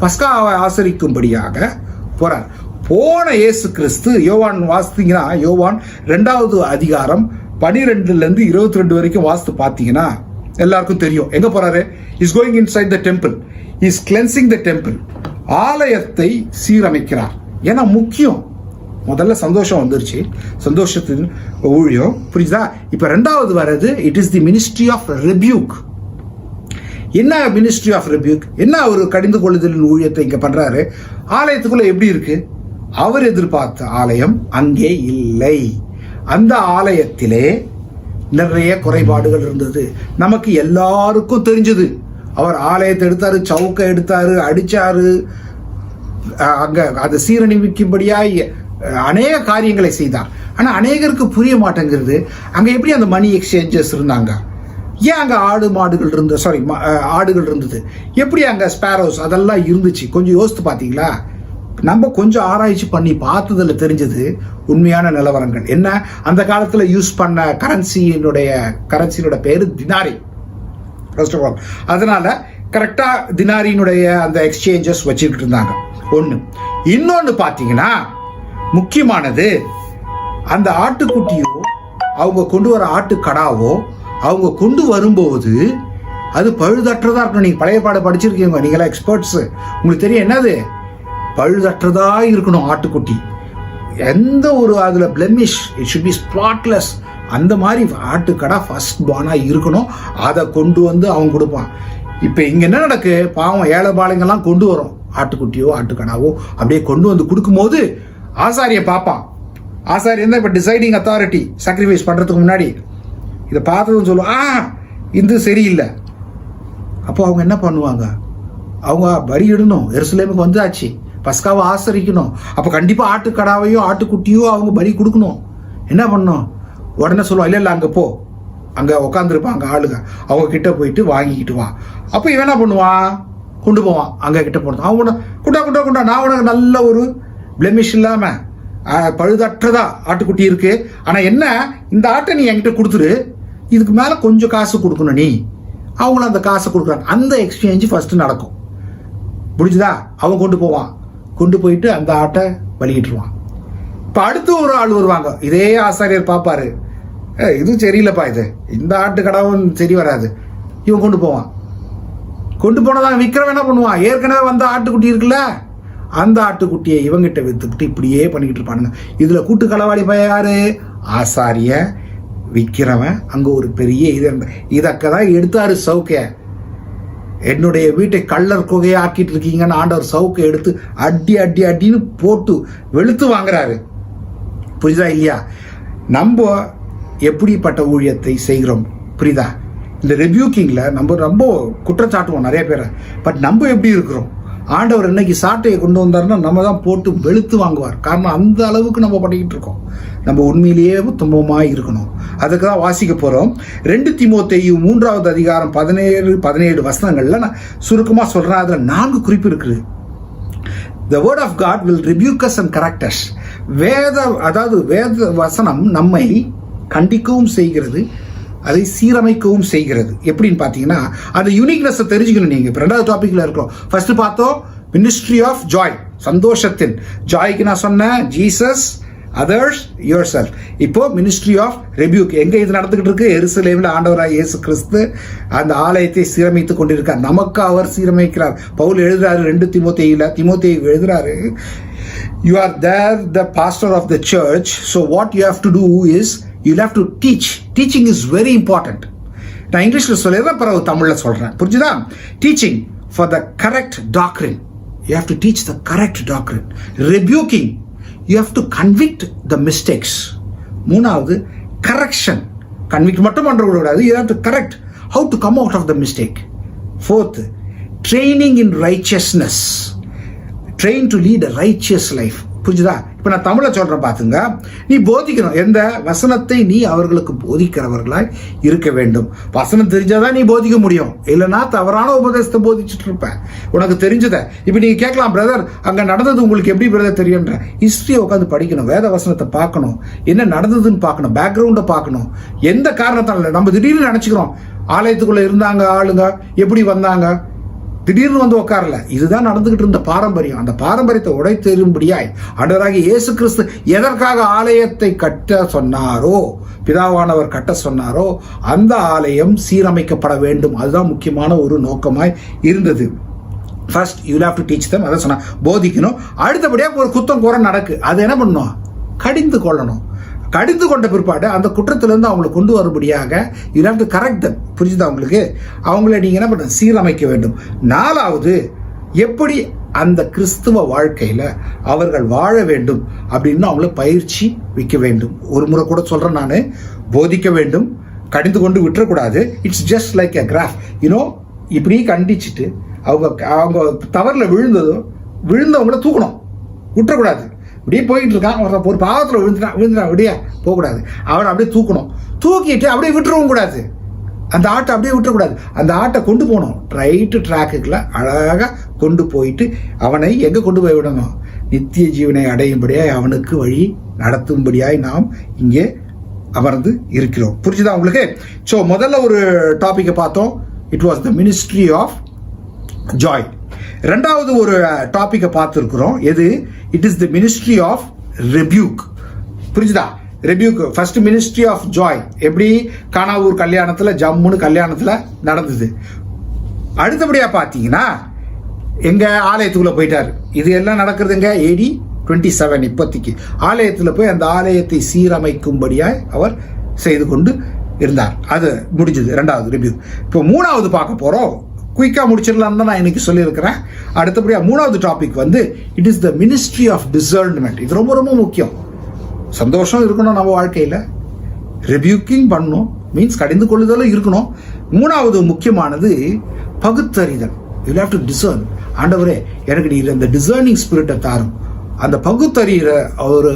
பஸ்காவை ஆசரிக்கும்படியாக போறார். போன இயேசு கிறிஸ்து, யோவான் வாசித்தீங்கன்னா, யோவான் 2வது அதிகாரம் 12ல இருந்து 22 வரைக்கும் வாசித்து பார்த்தீங்கன்னா எல்லாருக்கும் தெரியும். எங்க போறாரு? Is going inside the temple, is cleansing the temple. ஆலயத்தை சீரமைக்கிறார். ஏன்னா முக்கியம், முதல்ல சந்தோஷம் வந்துருச்சு, சந்தோஷத்தின் ஊழியம். புரியுதா? இப்ப 2வது வர்றது, it is the ministry of rebuke. என்ன மினிஸ்ட்ரி ஆஃப் ரெபியூக்? என்ன ஒரு கடிந்து கொள்ளுதலின் ஊழியத்தை இங்க பண்றாரு. ஆலயத்துக்குள்ள எப்படி இருக்கு? அவர் எதிர்பார்த்த ஆலயம் அங்கே இல்லை. அந்த ஆலயத்திலே நிறைய குறைபாடுகள் இருந்தது. நமக்கு எல்லாருக்கும் தெரிஞ்சது. அவர் ஆலயத்தை எடுத்தாரு, சவுக்க எடுத்தாரு, அடிச்சாரு, அங்க அதை சீரணிவிக்கும்படியா அநேக காரியங்களை செய்தார். ஆனா அநேகருக்கு புரிய மாட்டேங்கிறது, அங்க எப்படி அந்த மணி எக்ஸ்சேஞ்சஸ் இருந்தாங்க, ஏன் அங்க ஆடுகள் இருந்தது, எப்படி அங்க ஸ்பேரோஸ் அதெல்லாம் இருந்துச்சு. கொஞ்சம் யோசித்து பார்த்தீங்களா? நம்ம கொஞ்சம் ஆராய்ச்சி பண்ணி பார்த்ததுல தெரிஞ்சது உண்மையான நிலவரங்கள் என்ன. அந்த காலத்துல யூஸ் பண்ண கரன்சியினுடைய பேரு தினாரி. ஃபர்ஸ்ட் ஆஃப் ஆல் அதனால கரெக்டா தினாரியினுடைய அந்த எக்ஸ்சேஞ்சஸ் வச்சுக்கிட்டு இருந்தாங்க. ஒண்ணு. இன்னொன்னு பாத்தீங்கன்னா முக்கியமானது, அந்த ஆட்டுக்குட்டியோ அவங்க கொண்டு வர ஆட்டுக்கடாவோ அவங்க கொண்டு வரும்போது அது பழுதற்றதா இருக்கணும். நீங்க பழைய பாடம் படிச்சிருக்கீங்க, நீங்களா எக்ஸ்பர்ட்ஸ், உங்களுக்கு தெரியும் என்னது பழுதற்றதா இருக்கணும் ஆட்டுக்குட்டி. எந்த ஒரு அதுல blemish, it should be spotless. அந்த மாதிரி ஆட்டுக்கடா ஃபர்ஸ்ட் பார்னா இருக்கணும். அதை கொண்டு வந்து அவன் கொடுப்பான். இப்ப இங்க என்ன நடக்கு? பாவம் ஏழை பாளைங்கெல்லாம் கொண்டு வரும் ஆட்டுக்குட்டியோ ஆட்டுக்கடாவோ, அப்படியே கொண்டு வந்து கொடுக்கும்போது ஆசாரிய பார்ப்பான். ஆசாரியன் தான் இப்ப டிசைடிங் அத்தாரிட்டி. சாக்ரிஃபைஸ் பண்றதுக்கு முன்னாடி இதை பார்த்ததுன்னு சொல்லுவான், இது சரியில்லை. அப்போ அவங்க என்ன பண்ணுவாங்க? அவங்க பலி இடணும். எருசலேமுக்கு வந்தாச்சு, பஸ்காவை ஆசரிக்கணும். அப்போ கண்டிப்பா ஆட்டுக்கடாவையோ ஆட்டுக்குட்டியோ அவங்க பலி கொடுக்கணும். என்ன பண்ணணும்? உடனே சொல்லுவான், இல்லை அங்கே போ, அங்கே உட்காந்துருப்பாங்க ஆளுங்க, அவங்க கிட்ட போயிட்டு வாங்கிக்கிட்டு வா. அப்போ இவன் என்ன பண்ணுவான்? கொண்டு போவான் அங்கே கிட்ட போனது. அவங்க குண்டா நான் உனக்கு நல்ல ஒரு பிளெமிஷ் இல்லாம பழுதற்றதா ஆட்டுக்குட்டி இருக்கு. ஆனா என்ன, இந்த ஆட்டை நீ என்கிட்ட கொடுத்துரு, இதுக்கு மேல கொஞ்சம் காசு கொடுக்கணும் நீ. அவங்களும் அந்த காசை கொடுக்குறாங்க. அந்த எக்ஸ்சேஞ்ச் ஃபர்ஸ்ட் நடக்கும். முடிஞ்சுதா? அவன் கொண்டு போவான், கொண்டு போயிட்டு அந்த ஆட்டை பலிக்கிட்டுருவான். இப்ப அடுத்து ஒரு ஆள் வருவாங்க, இதே ஆசாரியர் பார்ப்பாரு, இது சரியில்லைப்பா, இது இந்த ஆட்டு கடாவும் சரி வராது. இவன் கொண்டு போவான். கொண்டு போனதான் விற்கிறவன் என்ன பண்ணுவான்? ஏற்கனவே வந்த ஆட்டுக்குட்டி இருக்குல்ல, அந்த ஆட்டுக்குட்டியை இவங்கிட்ட வித்துக்கிட்டு இப்படியே பண்ணிக்கிட்டு இருப்பானுங்க. இதுல கூட்டு களவாளி பைய யாரு? ஆசாரிய. விற்கிறவன் அங்க ஒரு பெரிய இதற்கதான் எடுத்தாரு சவுக்க. என்னுடைய வீட்டை கள்ளர் குகையை ஆக்கிட்டு இருக்கீங்கன்னு ஆண்டவர் சவுக்கை எடுத்து அடி அடி அடின்னு போட்டு வெளுத்து வாங்குறாரு. புரியுதா இல்லையா? நம்ம எப்படிப்பட்ட ஊழியத்தை செய்கிறோம் புரியுதா? இந்த ரெபியூக்கிங்ல நம்ம ரொம்ப குற்றச்சாட்டுவோம் நிறைய பேரை. பட் நம்ம எப்படி இருக்கிறோம்? ஆண்டவர் இன்னைக்கு சாட்டையை கொண்டு வந்தாருன்னா நம்ம தான் போட்டு வெளுத்து வாங்குவார். காரணம் அந்த அளவுக்கு நம்ம பண்ணிக்கிட்டு இருக்கோம். நம்ம உண்மையிலேயே துன்பமாக இருக்கணும். அதுக்கு தான் வாசிக்க போகிறோம். 2 தீமோத்தேயு 3வது அதிகாரம் 17 வசனங்கள்ல நான் சுருக்கமாக சொல்கிறேன். அதில் 4 குறிப்பு இருக்குது. The word of God will rebuke us and correct us. வேத வசனம் நம்மை கண்டிக்கவும் செய்கிறது, அதை சீரமைக்கவும் செய்கிறது. எப்படின்னு பார்த்தீங்கன்னா அந்த யூனிக்னஸை தெரிஞ்சுக்கணும். நீங்கள் இப்போ 2வது டாபிக்ல இருக்கிறோம். ஃபர்ஸ்ட் பார்த்தோம் மினிஸ்ட்ரி ஆஃப் ஜாய், சந்தோஷத்தின். ஜாய்க்கு நான் சொன்னேன் ஜீசஸ், அதர்ஸ், யுவர் செல்ஃப். இப்போ மினிஸ்ட்ரி ஆஃப் ரெபியூக் எங்க இது நடந்துகிட்டு இருக்கு? எருசலேமில் ஆண்டவராய் இயேசு கிறிஸ்து அந்த ஆலயத்தை சீரமைத்து கொண்டிருக்கார். நமக்கு அவர் சீரமைக்கிறார். பவுல் எழுதுறாரு 2 தீமோத்தேயு எழுதுறாரு, you are there the pastor of the church, so what you have to do is you'll have to teach. Teaching is very important. நான் இங்கிலீஷ்ல சொல்லிடுறேன், பிறகு தமிழ்ல சொல்றேன். புரிஞ்சுதா? Teaching for the correct doctrine. You have to teach the correct doctrine. Rebuking, you have to convict the mistakes. 3வது correction. Convict மட்டும் பண்ணக்கூடாது, you have to correct how to come out of the mistake. 4th, training in righteousness. Train to lead a righteous life. புரிஞ்சுதா? இப்போ நான் தமிழை சொல்கிறேன் பார்த்துங்க. நீ போதிக்கணும். எந்த வசனத்தை நீ அவர்களுக்கு போதிக்கிறவர்களாய் இருக்க வேண்டும். வசனம் தெரிஞ்சாதான் நீ போதிக்க முடியும். இல்லைன்னா தவறான உபதேசத்தை போதிச்சுட்டு இருப்பேன். உனக்கு தெரிஞ்சதை இப்போ நீங்கள் கேட்கலாம், பிரதர் அங்கே நடந்தது உங்களுக்கு எப்படி பிரதர் தெரியுன்ற? ஹிஸ்ட்ரியை உட்காந்து படிக்கணும், வேத வசனத்தை பார்க்கணும், என்ன நடந்ததுன்னு பார்க்கணும், பேக்ரவுண்டை பார்க்கணும். எந்த காரணத்தால் நம்ம திடீர்னு நினச்சிக்கிறோம் ஆலயத்துக்குள்ளே இருந்தாங்க ஆளுங்க, எப்படி வந்தாங்க, திடீர்னு வந்து உட்காரல. இதுதான் நடந்துகிட்டு இருந்த பாரம்பரியம். அந்த பாரம்பரியத்தை உடைத்தெறும்படியாய் ஆண்டவராகிய இயேசு கிறிஸ்து எதற்காக ஆலயத்தை கட்ட சொன்னாரோ, பிதாவானவர் கட்ட சொன்னாரோ, அந்த ஆலயம் சீரமைக்கப்பட வேண்டும். அதுதான் முக்கியமான ஒரு நோக்கமாய் இருந்தது. First you have to teach தம். அதான் சொன்னா போதிக்கணும். அடுத்தபடியாக ஒரு குத்தம் குறை நடக்கு, அது என்ன பண்ணணும்? கடிந்து கொள்ளணும். கடிந்து கொண்ட பிற்பாடு அந்த குற்றத்திலிருந்து அவங்களை கொண்டு வரும்படியாக யூ ஹேவ் டு கரெக்ட் தம். புரிஞ்சுதா உங்களுக்கு? அவங்கள நீங்க என்ன பண்ண? சீரமைக்க வேண்டும். 4வது, எப்படி அந்த கிறிஸ்துவ வாழ்க்கையில அவர்கள் வாழ வேண்டும் அப்படின்னு அவங்கள பயிற்சி வைக்க வேண்டும். ஒரு முறை கூட சொல்றேன் நான், போதிக்க வேண்டும், கடிந்து கொண்டு விட்டுறக்கூடாது. It's just like a graph. You know, இப்படி கண்டிச்சுட்டு அவங்க தவறில் விழுந்தவங்கள தூக்கணும், விட்டுறக்கூடாது. இப்படியே போயிட்டு இருக்கான், ஒரு பாவத்தில் விழுந்துட்டான் அப்படியே போகக்கூடாது. அவனை அப்படியே தூக்கணும். தூக்கிட்டு அப்படியே விட்டுறவும் கூடாது. அந்த ஆட்டை அப்படியே விட்டுறக்கூடாது. அந்த ஆட்டை கொண்டு போகணும் ரைட்டு ட்ராக்குக்குள்ள அழகாக கொண்டு போயிட்டு அவனை எங்கே கொண்டு போய் விடணும்? நித்திய ஜீவனை அடையும்படியாய் அவனுக்கு வழி நடத்தும்படியாய் நாம் இங்கே அமர்ந்து இருக்கிறோம். புரிஞ்சுதா உங்களுக்கு? ஸோ முதல்ல ஒரு டாப்பிக்கை பார்த்தோம். It was the ministry of joy. 2வது ஒரு டாபிக்கை பார்த்துருக்குறோம். எது? It is the ministry of rebuke. புரிஞ்சுதா? Rebuke. First ministry of joy எப்படி கானாவூர் கல்யாணத்தில் ஜம்முன்னு கல்யாணத்தில் நடந்தது. அடுத்தபடியாக பார்த்தீங்கன்னா எங்க ஆலயத்துக்குள்ள போயிட்டாரு. இது எல்லாம் நடக்கிறதுங்க AD 27. இப்போதைக்கு ஆலயத்தில் போய் அந்த ஆலயத்தை சீரமைக்கும்படியாய் அவர் செய்து கொண்டு இருந்தார். அது முடிஞ்சது 2வது ரெபியூக். இப்போ 3வது பார்க்க போறோம். குயிக்காக முடிச்சிடலாம் தான் நான் இன்னைக்கு சொல்லியிருக்கிறேன். அடுத்தபடியாக 3வது டாபிக் வந்து it is the ministry of discernment. இது ரொம்ப ரொம்ப முக்கியம். சந்தோஷம் இருக்கணும் நம்ம வாழ்க்கையில், ரெபியூக்கிங் பண்ணணும், மீன்ஸ் கடிந்து கொள்ளுதலும் இருக்கணும். 3வது முக்கியமானது பகுத்தறிதல். You have to discern. ஆண்டவரே எனக்கு நீ இந்த டிசர்னிங் ஸ்பிரிட்டை தாரும், அந்த பகுத்தறிகிற ஒரு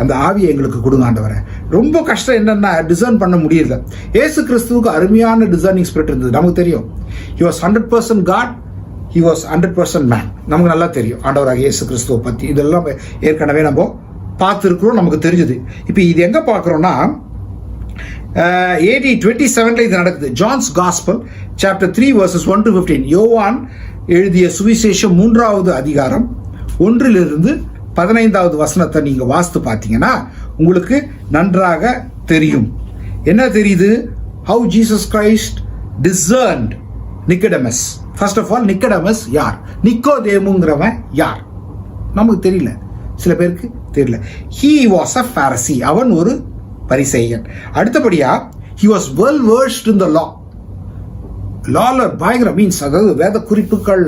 அந்த ஆவியை எங்களுக்கு கொடுங்க ஆண்டவரே. ரொம்ப கஷ்டம் என்னன்னா டிசர்ன் பண்ண முடியல. ஏசு கிறிஸ்துவுக்கு அருமையான டிசர்னிங் ஸ்பிரிட் இருந்தது. நமக்கு தெரியும் he was 100% God, he was 100% man. நமக்கு நல்லா தெரியும் ஆண்டவராக இயேசு கிறிஸ்துவை பற்றி. இதெல்லாம் ஏற்கனவே நம்ம பார்த்துருக்குறோம், நமக்கு தெரிஞ்சது. இப்போ இது எங்கே பார்க்குறோன்னா AD 27 இது நடக்குது. John's gospel chapter 3 verses 1 to 15. யோவான் எழுதிய சுவிசேஷம் 3வது அதிகாரம் 1 to 15வது வசனத்தை நீங்க வாசித்து பார்த்தீங்கன்னா உங்களுக்கு நன்றாக தெரியும். என்ன தெரியுது? how Jesus Christ discerned Nicodemus. First of all, Nicodemus யார்? நிக்கோதேமுங்கிறவன் யார்? நமக்கு தெரியல, சில பேருக்கு தெரியல. he was a Pharisee. அவன் ஒரு பரிசேயன். அடுத்தபடியா he was well versed in the law. லாலர் பயங்கர மீன்ஸ், அதாவது வேத குறிப்புகள்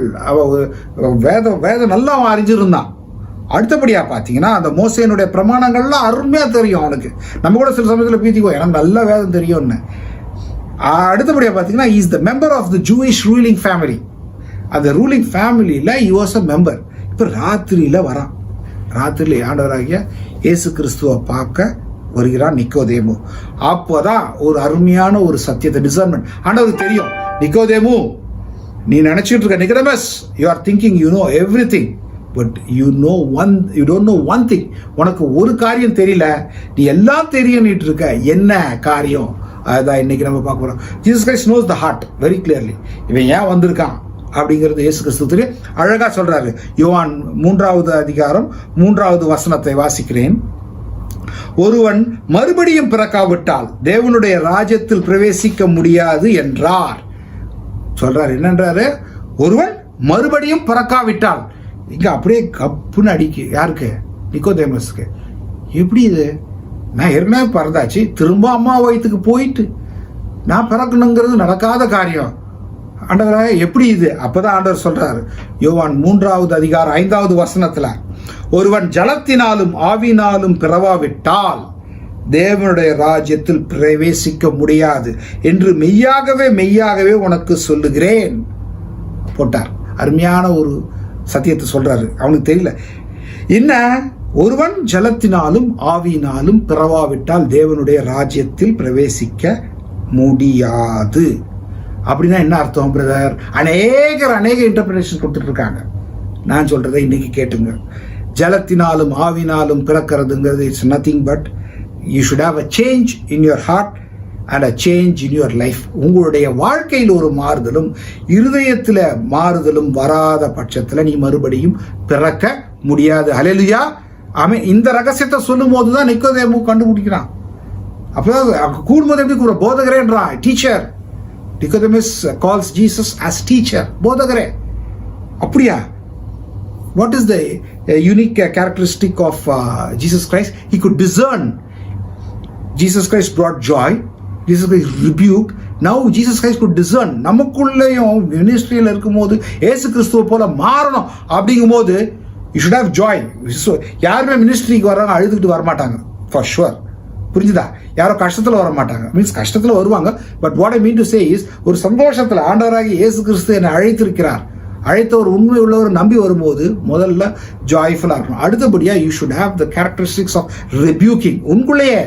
வேத நல்லா அறிஞ்சிருந்தான். அடுத்தபடியா பார்த்தீங்கன்னா அந்த மோசேனுடைய பிரமாணங்கள்லாம் அருமையாக தெரியும் அவனுக்கு. நம்ம கூட சில சமயத்தில் பீத்திக்கோ எனக்கு நல்ல வேதம் தெரியும்னு. அடுத்தபடியாக பார்த்தீங்கன்னா is the member of the Jewish ruling family. அந்த ரூலிங் ஃபேமிலியில் he was a மெம்பர். இப்போ ராத்திரியில் வரான். ராத்திரியில் ஆண்டவராகிய இயேசு கிறிஸ்துவை பார்க்க வருகிறான் நிக்கோதேமு. அப்போதான் ஒரு அருமையான ஒரு சத்தியத்தை டிசர்ன்மெண்ட் ஆண்டவருக்கு தெரியும். நிக்கோதேமு, நீ நினைச்சிட்டு இருக்க Nicodemus, you are thinking you know everything, but you don't know one thing. உனக்கு ஒரு காரியம் தெரியல, நீ எல்லாம் தெரியும்னுட்டு இருக்க. என்ன காரியம்? அதுதான் இன்னைக்கு நம்ம பார்க்க போறோம். Jesus Christ knows the heart very clearly. இவன் ஏன் வந்திருக்கான் அப்படிங்கிறது இயேசு கிறிஸ்து அழகா சொல்றாரு. யோவான் 3வது அதிகாரம் 3வது வசனத்தை வாசிக்கிறேன். ஒருவன் மறுபடியும் பிறக்காவிட்டால் தேவனுடைய ராஜ்யத்தில் பிரவேசிக்க முடியாது என்றார். சொல்றாரு என்னன்றாரு? ஒருவன் மறுபடியும் பிறக்காவிட்டால். இங்க அப்படியே கப்புன்னு அடிக்கு. யாருக்கு? நிக்கோதேமஸ்க்கு. எப்படி இது? நான் ஏற்கனவே பிறந்தாச்சு, திரும்ப அம்மா வயிற்றுக்கு போயிட்டு நான் பிறக்கணுங்கிறது நடக்காத காரியம். ஆண்டவரே எப்படி இது? அப்பதான் ஆண்டவர் சொல்றாரு யோவான் 3வது அதிகாரம் 5வது வசனத்துல, ஒருவன் ஜலத்தினாலும் ஆவினாலும் பிறவாவிட்டால் தேவனுடைய ராஜ்யத்தில் பிரவேசிக்க முடியாது என்று மெய்யாகவே உனக்கு சொல்லுகிறேன் போட்டார். அருமையான ஒரு சத்தியத்தை சொல்றாரு. அவனுக்கு தெரியல என்ன, ஒருவன் ஜலத்தினாலும் ஆவியினாலும் பிறவாவிட்டால் தேவனுடைய ராஜ்யத்தில் பிரவேசிக்க முடியாது. அப்படின்னா என்ன அர்த்தம் பிரதர்? அநேக இன்டர்பிரேஷன் கொடுத்துட்டு இருக்காங்க. நான் சொல்றதை இன்னைக்கு கேட்டுங்க. ஜலத்தினாலும் ஆவினாலும் பிறக்கிறதுங்கிறது it's nothing but you should have a change in your heart and a change in your life. உங்களுடைய வாழ்க்கையில் ஒரு மாறுதலும் இருதயத்தில் மாறுதலும் வராத பட்சத்தில் நீ மறுபடியும் பிறக்க முடியாது. ஹல்லேலூயா. அவன் இந்த ரகசியத்தை சொல்லும் போதுதான் நிக்கோதேமு கண்டுபிடிக்கிறான். அப்போ கூடும்போது எப்படி கூட போதகரேன்றான், teacher. Nicodemus calls Jesus as teacher, போதகரே. அப்படியா? What is the unique characteristic of Jesus Christ? He could discern. Jesus Christ brought joy. Jesus Christ rebuked. Now Jesus Christ could discern. நமக்குள்ளேயும் மினிஸ்ட்ரியில் இருக்கும்போது ஏசு கிறிஸ்துவை போல மாறணும் அப்படிங்கும் போது you should have joy. யாருமே மினிஸ்ட்ரிக்கு வர்றாங்க அழுதுகிட்டு வரமாட்டாங்க, ஃபார் ஷுவர். புரிஞ்சுதா? யாரோ கஷ்டத்தில் வர மாட்டாங்க. மீன்ஸ் கஷ்டத்தில் வருவாங்க, but what I mean to say is ஒரு சந்தோஷத்தில் ஆண்டவராகி இயேசு கிறிஸ்து என்னை அழைத்திருக்கிறார், அழைத்த ஒரு உண்மை உள்ளவர் நம்பி வரும்போது முதல்ல ஜாய்ஃபுல்லாக இருக்கணும். அடுத்தபடியாக you should have the characteristics of rebuking. உங்களுக்குள்ளேயே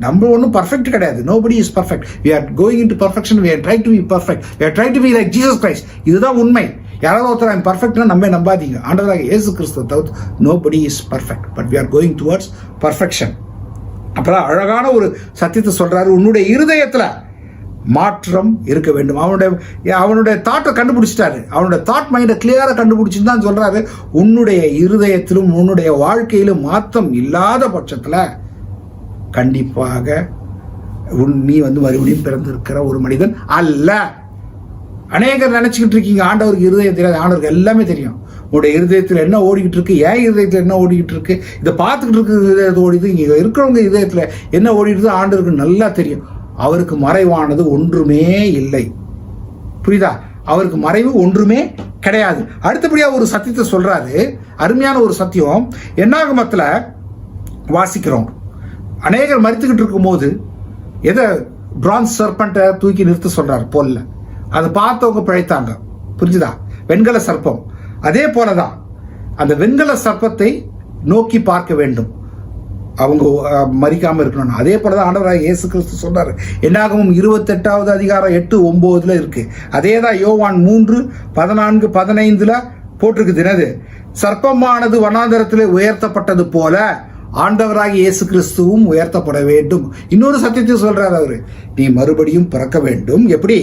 நம்ம ஒன்றும் பர்ஃபெக்ட் கிடையாது. Nobody is perfect. We are going in to perfection. We are try to be perfect. We are try to be like Jesus Christ. இதுதான் உண்மை. யாராவது ஒருத்தர் ஐம் பர்ஃபெக்ட்னா நம்பாதீங்க. ஆண்டவராக இயேசு கிறிஸ்துவை தவிர்த்து nobody is perfect, but we are going towards perfection. அப்புறம் அழகான ஒரு சத்தியத்தை சொல்றாரு, உன்னுடைய இருதயத்துல மாற்றம் இருக்க வேண்டும். அவனுடைய தாட்டை கண்டுபிடிச்சிட்டாரு. அவனுடைய தாட் மைண்டை கிளியரா கண்டுபிடிச்சுன்னு தான் சொல்றாரு. உன்னுடைய இருதயத்திலும் உன்னுடைய வாழ்க்கையிலும் மாற்றம் இல்லாத பட்சத்துல கண்டிப்பாக நீ மறுபடியும் பிறந்திருக்கிற ஒரு மனிதன் அல்ல. அநேகர் நினைச்சுக்கிட்டு இருக்கீங்க ஆண்டவருக்கு இருதயம் தெரியாது. ஆண்டவருக்கு எல்லாமே தெரியும். உங்களுடைய இருதயத்தில் என்ன ஓடிக்கிட்டு இருக்கு, ஏன் இருதயத்தில் என்ன ஓடிக்கிட்டு இருக்கு, இதை பார்த்துக்கிட்டு இருக்க இதயத்தை ஓடிது, இங்கே இருக்கிறவங்க இதயத்தில் என்ன ஓடிட்டு ஆண்டவருக்கு நல்லா தெரியும். அவருக்கு மறைவானது ஒன்றுமே இல்லை. புரியுதா? அவருக்கு மறைவு ஒன்றுமே கிடையாது. அடுத்தபடியாக ஒரு சத்தியத்தை சொல்றாரு, அருமையான ஒரு சத்தியம். என்னாகமத்தில் வாசிக்கிறோம், அநேகர் மறித்துக்கிட்டு இருக்கும் போது எதை பிரான்ஸ் சர்பண்ட்டை தூக்கி நிறுத்த சொல்றாரு போல்ல. அதை பார்த்தவங்க பிழைத்தாங்க. புரிஞ்சுதா? வெண்கல சர்ப்பம். அதே போலதான் அந்த வெண்கல சர்ப்பத்தை நோக்கி பார்க்க வேண்டும், அவங்க மறிக்காம இருக்கணும். அதே போலதான் ஆண்டவராக இயேசு கிறிஸ்து சொன்னார். என்னாகமம் 28வது அதிகாரம் 8-9 இருக்கு. அதேதான் யோவான் 3:14-15 போட்டிருக்குது. என்னது? சர்ப்பமானது வனாந்தரத்திலே உயர்த்தப்பட்டது போல ஆண்டவராக இயேசு கிறிஸ்துவும் உயர்த்தப்பட வேண்டும். இன்னொரு சத்தியத்தை சொல்றாரு அவரு, நீ மறுபடியும் பிறக்க வேண்டும். எப்படி?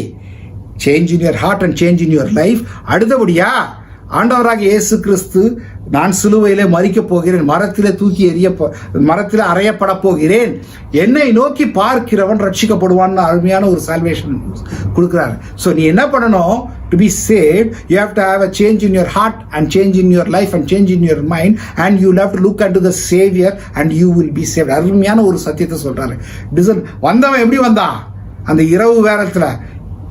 Change in your heart and change in your life. அடுத்தபடியா ஆண்டவராக இயேசு கிறிஸ்து, நான் சிலுவையிலே மரிக்கப் போகிறேன், மரத்தில் அறையப்பட போகிறேன், என்னை நோக்கி பார்க்கிறவன் ரட்சிக்கப்படுவான்னு அருமையான ஒரு சால்வேஷன் கொடுக்குறாரு. ஸோ நீ என்ன பண்ணணும்? to be saved, you have to have a change in your heart and change in your life and change in your mind, and you will have to look unto the Savior and you will be saved. அருமையான ஒரு சத்தியத்தை சொல்றாரு. வந்தவன் எப்படி வந்தான்? அந்த இரவு வேரத்துல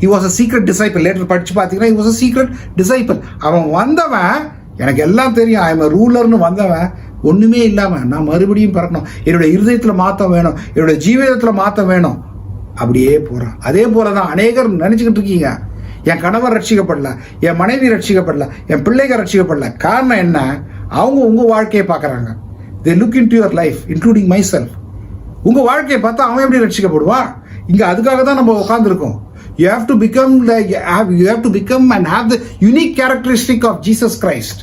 he was a secret disciple. Later படிச்சு பார்த்தீங்கன்னா he was a secret disciple. அவன் வந்தவன் எனக்கு எல்லாம் தெரியும், ஐ எம் a ரூலர்னு வந்தவன் ஒன்றுமே இல்லாமல் நான் மறுபடியும் பிறக்கணும், என்னுடைய இருதயத்தில் மாற்றம் வேணும், என்னுடைய ஜீவிதத்தில் மாற்றம் வேணும், அப்படியே போகிறான். அதே போல தான் அநேகர் நினச்சிக்கிட்டு இருக்கீங்க, என் கணவர் ரட்சிக்கப்படல, என் மனைவி ரட்சிக்கப்படல, என் பிள்ளைகள் ரட்சிக்கப்படல. காரணம் என்ன? அவங்க உங்கள் வாழ்க்கையை பார்க்குறாங்க. they look into your life including myself. உங்கள் வாழ்க்கையை பார்த்தா அவன் எப்படி ரட்சிக்கப்படுவான்? இங்கே அதுக்காக தான் நம்ம உட்காந்துருக்கோம். You have to become and have the unique characteristic of Jesus Christ.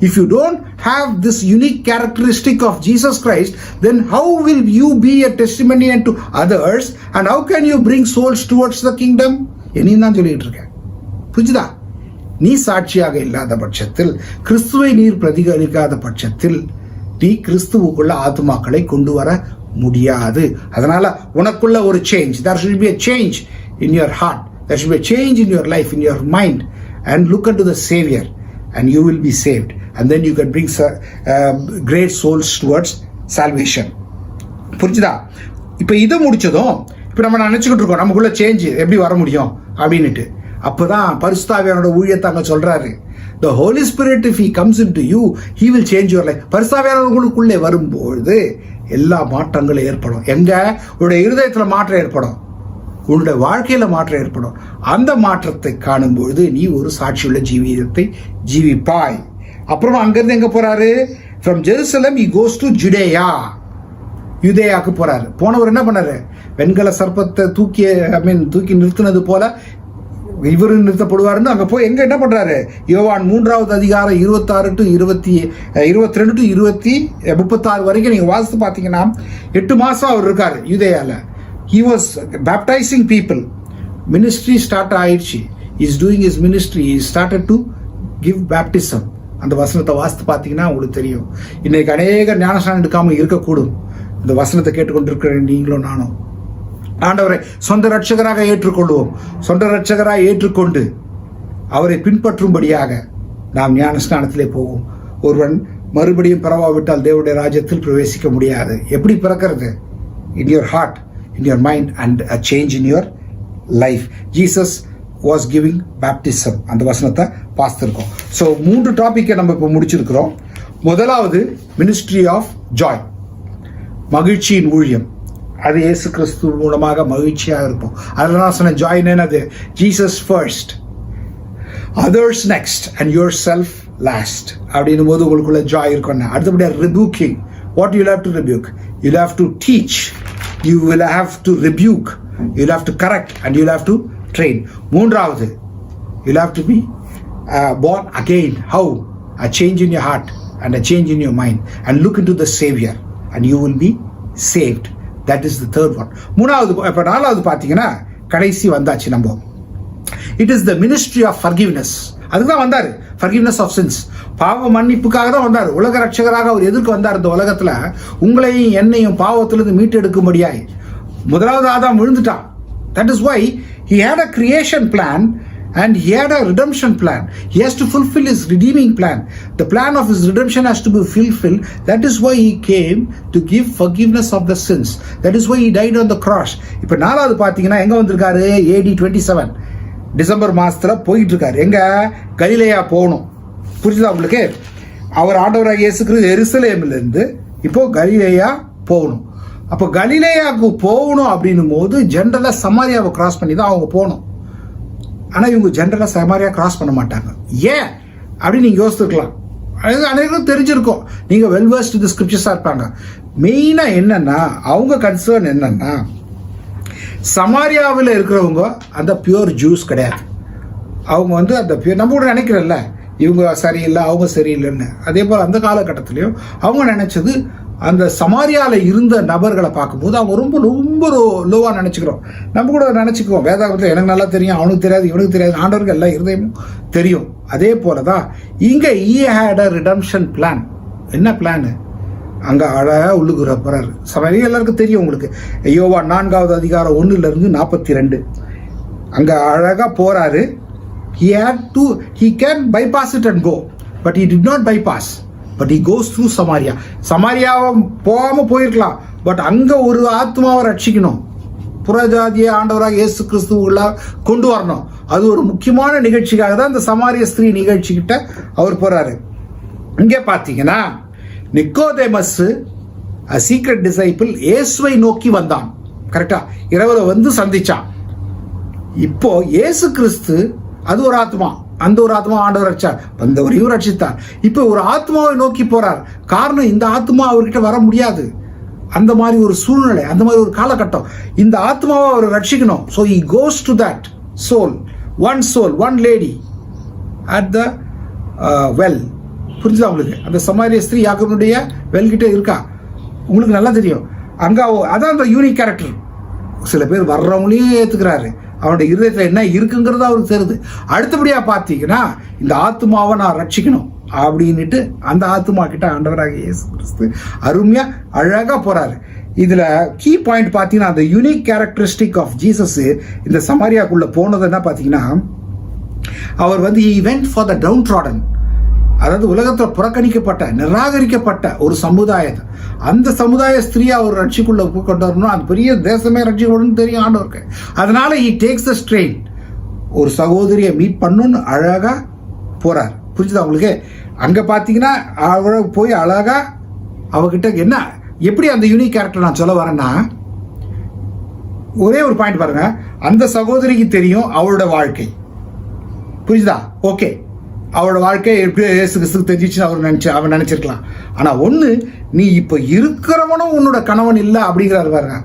If you don't have this unique characteristic of Jesus Christ, then how will you be a testimony unto others, and how can you bring souls towards the kingdom? என்னையும் தான் சொல்லிட்டு இருக்கேன், புரிஞ்சுதா? நீ சாட்சியாக இல்லாத பட்சத்தில், கிறிஸ்துவை நீர் பிரதிகரிக்காத பட்சத்தில் நீ கிறிஸ்துவுக்குள்ள ஆத்துமாக்களை கொண்டு வர முடியாது. அதனால உனக்குள்ள ஒரு change, there should be a change in your heart, there should be a change in your life, in your mind, and look unto the Savior and you will be saved, and then you can bring great souls towards salvation. புரிஞ்சுதா? இப்போ இதை முடிச்சதும் இப்போ நம்ம நினச்சிக்கிட்டு இருக்கோம் நமக்குள்ள சேஞ்ச் எப்படி வர முடியும் அப்படின்னுட்டு. அப்போதான் பரிசுத்த ஆவியானவரோட ஊழியத்தை அங்கே சொல்றாரு, the Holy Spirit if he comes into you, he will change your life. பரிசுத்த ஆவியானவர் உங்களுக்குள்ளே வரும்பொழுது எல்லா மாற்றங்களும் ஏற்படும். எங்க? உங்களுடைய இருதயத்தில் மாற்றம் ஏற்படும், உன்னுடைய வாழ்க்கையில் மாற்றம் ஏற்படும். அந்த மாற்றத்தை காணும்பொழுது நீ ஒரு சாட்சியுள்ள ஜீவிதத்தை ஜீவிப்பாய். அப்புறமா அங்கிருந்து எங்க போறாரு? From Jerusalem he goes to Judea, யூதேயாவுக்கு போறாரு. போனவர் என்ன பண்ணாரு? வெண்கல சர்ப்பத்தை தூக்கி நிறுத்தினது போல இவரு நிறுத்தப்படுவாருன்னு அங்க போய் எங்க என்ன பண்றாரு? யோவான் 3வது அதிகாரம் 26 to 22 to 36 வரைக்கும் நீங்க வாசித்து பார்த்தீங்கன்னா 8 மாசம் அவர் இருக்காரு யூதேயால. He was baptizing people. Ministry start ஆயிடுச்சு. He is doing his ministry. He started to give baptism. அந்த வசனத்தை வாசித்து பார்த்தீங்கன்னா உங்களுக்கு தெரியும். இன்னைக்கு அநேக ஞானஸ்நானம் எடுக்காம இருக்கக்கூடும். இந்த வசனத்தை கேட்டுக்கொண்டிருக்கிற நீங்களும் நானும் ஆண்டவரை சொந்த ரட்சகராக ஏற்றுக்கொள்வோம். சொந்த ரட்சகராக ஏற்றுக்கொண்டு அவரை பின்பற்றும்படியாக நாம் ஞானஸ்நானத்திலே போவோம். ஒருவன் மறுபடியும் பிறவாவிட்டால் தேவனுடைய ராஜ்யத்தில் பிரவேசிக்க முடியாது. எப்படி பிறக்கிறது? In your heart, in your mind, and a change in your life. Jesus was giving baptism. அந்த வசனத்தை பார்த்திருக்கோம். ஸோ 3 டாபிக்கை நம்ம இப்போ முடிச்சிருக்கிறோம். முதலாவது மினிஸ்ட்ரி ஆஃப் ஜாய், மகிழ்ச்சியின் ஊழியம். அது இயேசு கிறிஸ்து மூலமாக மகிழ்ச்சியாக இருப்போம். அதில் நான் சொன்ன ஜாய் என்னது? Jesus first, others next, and yourself last அப்படின்னும் போது உங்களுக்குள்ள ஜாய் இருக்கும். அடுத்தபடியாக rebuking. What you have to rebuke? You have to teach, you will have to rebuke, you will have to correct, and you will have to train. மூன்றாவது, you will have to be born again. How? A change in your heart and a change in your mind, and look into the Savior and you will be saved. That is the third one. மூணாவது. இப்போ நாலாவது பார்த்தீங்கன்னா கடைசி வந்தாச்சு நம்ம. It is the ministry of forgiveness. அதுதான் வந்தார், forgiveness of sins. பாவ மன்னிப்புக்காக தான் வந்தார். உலக ரட்சகராக அவர் எதற்கு வந்தார்? இந்த உலகத்துல உங்களையும் என்னையும் பாவத்திலிருந்து மீட்டெடுக்கும்படியாய். முதலாவது ஆதாம் விழுந்துட்டான். That is why he had a creation plan and he had a redemption plan. He has to fulfill his redeeming plan. The plan of his redemption has to be fulfilled. That is why he came to give forgiveness of the sins. That is why he died on the cross. இப்போ நாலாவது பார்த்தீங்கன்னா எங்க வந்திருக்காரு? AD 27 டிசம்பர் மாசத்துல போயிட்டு இருக்காரு. எங்க? கலிலேயா போகணும். புரிஞ்சுதா உங்களுக்கு? அவர் ஆண்டவராக இயேசு கிறிஸ்து எருசலேமிலிருந்து இப்போ கலிலேயா போகணும். அப்போ கலிலேயாவுக்கு போகணும் அப்படின்னும் போது ஜென்ரலாக சமாரியாவை கிராஸ் பண்ணி தான் அவங்க போகணும். ஆனால் இவங்க ஜென்ரலாக சமாரியா கிராஸ் பண்ண மாட்டாங்க. ஏன் அப்படின்னு நீங்கள் யோசித்துருக்கலாம். அது அனைவரும் தெரிஞ்சிருக்கும். நீங்கள் வெல்வர்ஸ்ட் இது ஸ்கிரிப்சர்ஸாக இருப்பாங்க. மெயினாக என்னன்னா அவங்க கன்சர்ன் என்னன்னா, சமாரியாவில் இருக்கிறவங்க அந்த பியூர் ஜூஸ் கிடையாது. அவங்க அந்த பியூர், நம்ம கூட நினைக்கிறல்ல இவங்க சரியில்லை அவங்க சரியில்லைன்னு. அதே போல் அந்த காலகட்டத்திலையும் அவங்க நினைச்சது, அந்த சமாரியாவில் இருந்த நபர்களை பார்க்கும்போது அவங்க ரொம்ப ரொம்ப லோவாக நினச்சிக்கிறோம். நம்ம கூட நினச்சிக்குவோம், வேதாகமத்தில் எனக்கு நல்லா தெரியும், அவனுக்கு தெரியாது, இவனுக்கு தெரியாது, ஆண்டவருக்கு எல்லா இருதயமும் தெரியும். அதே போல தான் இங்கே he had a redemption plan. என்ன பிளான்? அங்கே அழகாக உள்ளுக்குற போகிறாரு. சமயம் எல்லாருக்கும் தெரியும் உங்களுக்கு. யோவான் 4வது அதிகாரம் 1-42 அங்கே அழகாக போகிறாரு. He can bypass it and go, but he did not bypass, but he goes through Samaria. சமாரியாவை போகாமல் போயிருக்கலாம், பட் அங்கே ஒரு ஆத்மாவை ரட்சிக்கணும். புறஜாதிய ஆண்டவராக இயேசு கிறிஸ்துவுக்குள்ள கொண்டு வரணும். அது ஒரு முக்கியமான நிகழ்ச்சிக்காக தான் இந்த சமாரிய ஸ்திரீ நிகழ்ச்சி கிட்ட அவர் போறாரு. இங்கே பார்த்தீங்கன்னா நிக்கோதேமஸ் சீக்ரெட் டிசைபிள் இயேசுவை நோக்கி வந்தான். கரெக்டா? இரவுல வந்து சந்திச்சான். இப்போ இயேசு கிறிஸ்து அது ஒரு ஆத்மா, அந்த ஒரு ஆத்மா ஆண்டவர் ரட்சார், வந்தவரையும் ரட்சித்தார். இப்போ ஒரு ஆத்மாவை நோக்கி போறார். காரணம், இந்த ஆத்மா அவர்கிட்ட வர முடியாது. அந்த மாதிரி ஒரு சூழ்நிலை, அந்த மாதிரி ஒரு காலகட்டம். இந்த ஆத்மாவை அவர் ரட்சிக்கணும். So he goes to that soul, one lady at the well. புரிஞ்சுதா உங்களுக்கு? அந்த சமாரிய ஸ்திரீ யாக்கோபுடைய வெல் கிட்ட இருக்கா, உங்களுக்கு நல்லா தெரியும். அங்க அதான் அந்த யூனிக் கேரக்டர். சில பேர் வர்றவங்களையும் ஏத்துக்கிறாரு, அவனுடைய இருதயத்தில் என்ன இருக்குங்கிறது அவருக்கு தெரியுது. அடுத்தபடியாக பார்த்தீங்கன்னா இந்த ஆத்மாவை நான் ரட்சிக்கணும் அப்படின்ட்டு அந்த ஆத்மா கிட்ட ஆண்டவராக இயேசு கிறிஸ்து அருமையா அழகா போறாரு. இதுல கீ பாயிண்ட் பார்த்தீங்கன்னா அந்த யூனிக் கேரக்டரிஸ்டிக் ஆஃப் ஜீசஸ் இந்த சமாரியாக்குள்ள போனது என்ன பார்த்தீங்கன்னா, அவர் வந்து he went for the downtrodden, அதாவது உலகத்தில் புறக்கணிக்கப்பட்ட நிராகரிக்கப்பட்ட ஒரு சமுதாயத்தை, அந்த சமுதாய ஸ்திரீயை அவர் ரட்சிக்குள்ள கொண்டு வரணும். அந்த பெரிய தேசமே ரட்சிக்கணும்னு தெரியும் ஆண்டவருக்கு. அதனால he takes the strain, ஒரு சகோதரியை மீட் பண்ணணும்னு அழகா போறார். புரிஞ்சுதா உங்களுக்கு? அங்க பார்த்தீங்கன்னா அவ போய் அழகா அவகிட்ட என்ன எப்படி அந்த யூனிக் கேரக்டர் நான் சொல்ல வரேன்னா, ஒரே ஒரு பாயிண்ட் பாருங்க. அந்த சகோதரிக்கு தெரியும் அவளோட வாழ்க்கை. புரிஞ்சுதா? ஓகே, அவளோட வாழ்க்கை எப்படி இயேசு கிறிஸ்துக்கு தெரிஞ்சிச்சுன்னு அவன் நினைச்சிருக்கலாம். ஆனா ஒண்ணு, நீ இப்ப இருக்கிறவனும் உன்னோட கணவன் இல்லை அப்படிங்கிறாரு பாருங்க.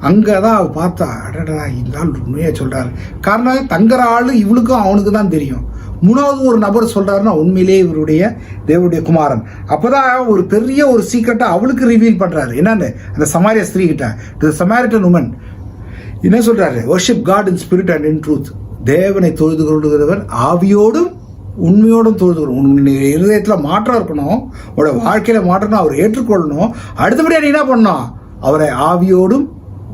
அங்கதான் அவ பார்த்தா, அடடா இந்த ஆள் உண்மையா சொல்றாரு. காரணம், தங்குற ஆளு இவளுக்கும் அவனுக்கு தான் தெரியும். மூணாவது ஒரு நபர் சொல்றாருன்னா உண்மையிலேயே இவருடைய தேவனுடைய குமாரன். அப்பதான் ஒரு பெரிய ஒரு சீக்கிரட்டா அவளுக்கு ரிவீல் பண்றாரு. என்னன்னு அந்த சமாரிய ஸ்திரீ கிட்ட, சமாரிட்டன் உமன் என்ன சொல்றாரு? Worship God in spirit and in truth. தேவனை தொழுது கொள்கிறவர் ஆவியோடும் உண்மையோடும் தொழுது. உன்னுடைய இருதயத்தில் மாற்றம் இருக்கணும், உன்னோட வாழ்க்கையில மாற்றணும், அவர் ஏற்றுக்கொள்ளணும். அடுத்தபடியாக நீ என்ன பண்ணணும்? அவரை ஆவியோடும்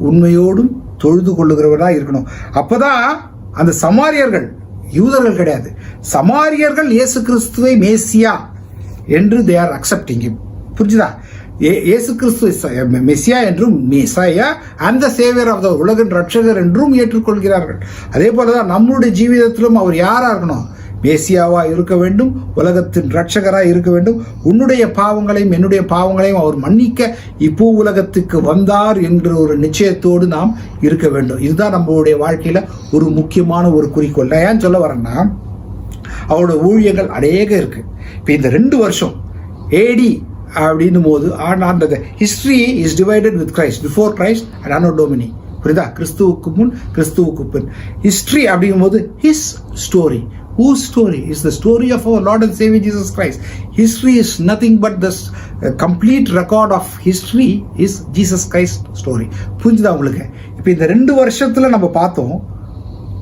உண்மையோடும் தொழுது கொள்ளுகிறவரா இருக்கணும். அப்பதான் அந்த சமாரியர்கள், யூதர்கள் கிடையாது, சமாரியர்கள் இயேசு கிறிஸ்துவை மேசியா என்று they are accepting him. புரிஞ்சுதா? இயேசு கிறிஸ்து மெசியா என்றும் மெசாயா அந்த சேவியர் ஆஃப் த உலகின் ரட்சகர் என்றும் ஏற்றுக்கொள்கிறார்கள். அதே போலதான் நம்மளுடைய ஜீவிதத்திலும் அவர் யாரா இருக்கணும்? மேசியாவா இருக்க வேண்டும், உலகத்தின் ரட்சகராக இருக்க வேண்டும். உன்னுடைய பாவங்களையும் என்னுடைய பாவங்களையும் அவர் மன்னிக்க இப்போ உலகத்துக்கு வந்தார் என்ற ஒரு நிச்சயத்தோடு நாம் இருக்க வேண்டும். இதுதான் நம்மளுடைய வாழ்க்கையில ஒரு முக்கியமான ஒரு குறிக்கோள். நான் ஏன் சொல்ல வரேன்னா, அவரோட ஊழியங்கள் அநேக இருக்கு. இப்போ இந்த 2 வருஷம் ஏடி அப்படின்னும் போது ஆண்டது history is divided with Christ, before Christ and Anno Domini. புரியுதா? கிறிஸ்துவுக்கு முன் கிறிஸ்துவுக்கு பின். ஹிஸ்டரி அப்படிங்கும் போது his story. Whose story is the story of our Lord and Savior Jesus Christ. History is nothing but this complete record of history is Jesus Christ story. புரிஞ்சுதா உங்களுக்கு? இப்போ இந்த 2 வருஷத்துல நம்ம பார்த்தோம்.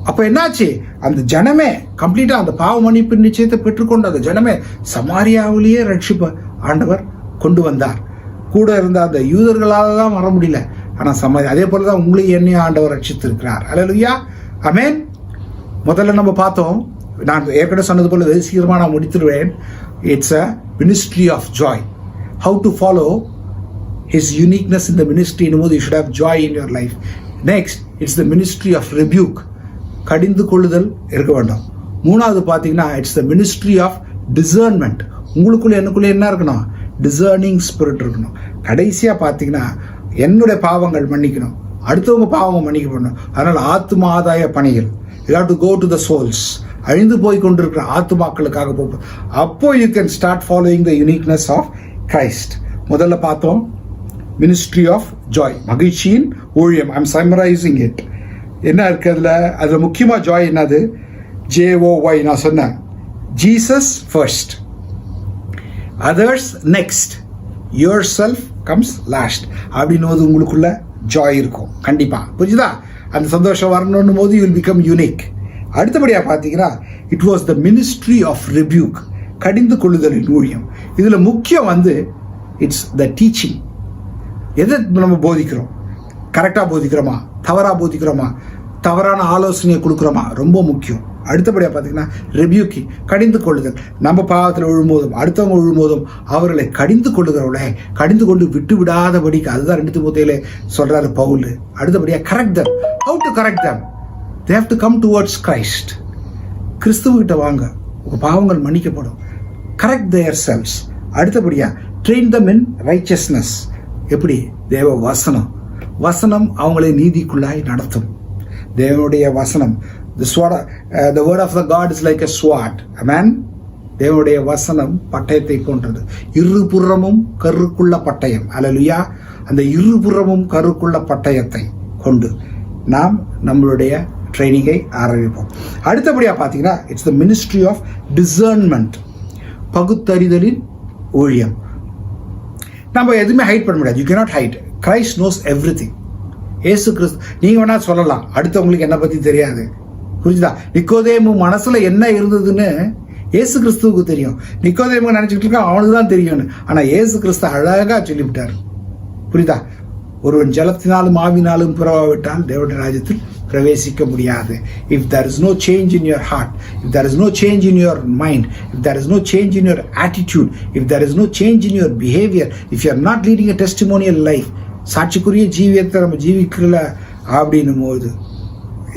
அப்ப என்னாச்சு? அந்த ஜனமே கம்ப்ளீட்டா அந்த பாவ மன்னிப்பு நிச்சயத்தை பெற்றுக்கொண்ட அந்த ஜனமே சமாரியாவிலேயே ரட்சிப்ப ஆண்டவர் கொண்டு வந்தார். கூட இருந்த அந்த யூதர்களால தான் வர முடியல, ஆனா சமாரி அதே போலதான் உங்களையும் என்னையும் ஆண்டவர் ரட்சித்திருக்கிறார். அல்லேலூயா, ஆமென். முதல்ல நம்ம பார்த்தோம், நான் ஏற்கனவே சொன்னது போல சீக்கிரமாக நான் முடித்துடுவேன். It's a ministry of joy. How to follow his uniqueness in the ministry போது you should have joy in your life. Next, it's the ministry of rebuke, கடிந்து கொள்ளுதல் இருக்க வேண்டும். மூணாவது பார்த்தீங்கன்னா it's the ministry of discernment. உங்களுக்குள்ள எனக்குள்ள என்ன இருக்கணும்? டிசர்னிங் ஸ்பிரிட் இருக்கணும். கடைசியாக பார்த்தீங்கன்னா என்னுடைய பாவங்கள் மன்னிக்கணும், அடுத்தவங்க பாவங்கள் மன்னிக்கப்படணும். அதனால் ஆத்ம ஆதாய பணிகள், you have to go to the souls. அழிந்து போய் கொண்டிருக்கிற ஆத்துமாக்களுக்காக போகும். அப்போ you can start following the uniqueness of Christ. முதல்ல பார்த்தோம் மினிஸ்ட்ரி ஆஃப் ஜாய், மகிழ்ச்சியின் ஊழியம். I am summarising it. என்ன இருக்கு அதுல முக்கியமா ஜாய் என்னது? JOY. நான் சொன்னேன், Jesus first, others next, your self comes last அப்படின்னு உங்களுக்குள்ள ஜாய் இருக்கும் கண்டிப்பா. புரிஞ்சுதா? அந்த சந்தோஷம் வரணும்னு போது யூ வில் பிகம் யூனிக். அடுத்தபடியாக பார்த்தீங்கன்னா it was the ministry of rebuke, கடிந்து கொள்ளுதலின் ஊழியம். இதில் முக்கியம் இட்ஸ் த டீச்சிங். எதை நம்ம போதிக்கிறோம்? கரெக்டாக போதிக்கிறோமா, தவறாக போதிக்கிறோமா, தவறான ஆலோசனையை கொடுக்குறோமா? ரொம்ப முக்கியம். அடுத்தபடியாக பார்த்தீங்கன்னா ரெபியூக்கிங், கடிந்து கொள்ளுதல். நம்ம பாவத்தில் விழும்போதும் அடுத்தவங்க விழும்போதும் அவர்களை கடிந்து கொள்ளுகிறவர்களே, கடிந்து கொண்டு விட்டு விடாதபடிக்கு, அதுதான் 2 தீமோத்தேயுல சொல்றாரு பவுல். அடுத்தபடியாக correct them. How to correct them? They have to come towards Christ. கிறிஸ்துவகிட்ட வாங்க, உங்கள் பாவங்கள் மன்னிக்கப்படும். Correct their selves. அடுத்தபடியாக ட்ரெயின் தம் இன் ரைச்சஸ்னஸ். எப்படி? தேவ வசனம். வசனம் அவங்களை நீதிக்குள்ளாய் நடத்தும். தேவனுடைய வசனம், the word of the God is like a sword. Amen. தேவனுடைய வசனம் பட்டயத்தை போன்றது, இருபுறமும் கருக்குள்ள பட்டயம். அல்லேலூயா. அந்த இருபுறமும் கருக்குள்ள பட்டயத்தை கொண்டு நாம் நம்மளுடைய ட்ரைனிங்கை ஆரம்பிப்போம். அடுத்தபடியாக பார்த்தீங்கன்னா it's the ministry of discernment, பகுத்தறிதலின் ஊழியம். நம்ம எதுவுமே ஹைட் பண்ண முடியாது. You cannot hide. Christ knows everything. ஏசு கிறிஸ்து, நீங்க வேணா சொல்லலாம் அடுத்தவங்களுக்கு என்ன பத்தி தெரியாது, புரிஞ்சுதா? நிக்கோதேமு மனசுல என்ன இருந்ததுன்னு ஏசு கிறிஸ்துவுக்கு தெரியும். நிக்கோதேமு நினைச்சுக்கிட்டு இருக்கான் அவனுக்கு தான் தெரியும்னு. ஆனா ஏசு கிறிஸ்து அழகா சொல்லிவிட்டார், புரியுதா? ஒருவன் ஜலத்தினாலும் ஆவினாலும் பிறவாவிட்டால் தேவனுடைய ராஜ்யத்தில் பிரவேசிக்க முடியாது. If there is no change in your heart, if there is no change in your mind, if there is no change in your attitude, if there is no change in your behavior, if you are not leading a testimonial life, சாட்சிக்குரிய ஜீவியத்தை நம்ம ஜீவிக்கல அப்படின்னும் போது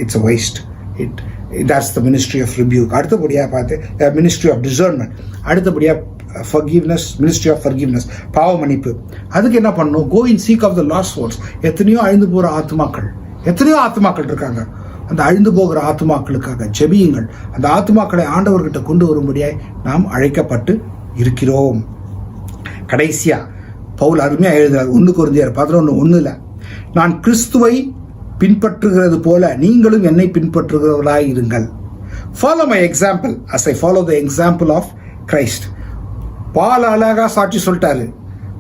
it's a waste. that's the ministry of rebuke. அடுத்தபடியாக பார்த்து ministry of discernment. அடுத்தபடியாக forgiveness, ministry of forgiveness, பாவ மன்னிப்பு. அதுக்கு என்ன பண்ணணும்? go and seek of the lost souls. எத்தனையோ அழிந்து போகிற ஆத்துமாக்கள் இருக்காங்க. அந்த அழிந்து போகிற ஆத்துமாக்களுக்காக ஜெபியுங்கள். அந்த ஆத்துமாக்களை ஆண்டவர்கிட்ட கொண்டு வரும்படியாய் நாம் அழைக்கப்பட்டு இருக்கிறோம். கடைசியா பவுல் அருமையாக எழுதுகிறார் 1 கொரிந்தியர் 11:1, நான் கிறிஸ்துவை பின்பற்றுகிறது போல நீங்களும் என்னை பின்பற்றுகிறவர்களாய் இருங்கள். Follow my example as I follow the example of Christ. பால் அழகா சாட்சி சொல்லிட்டாரு,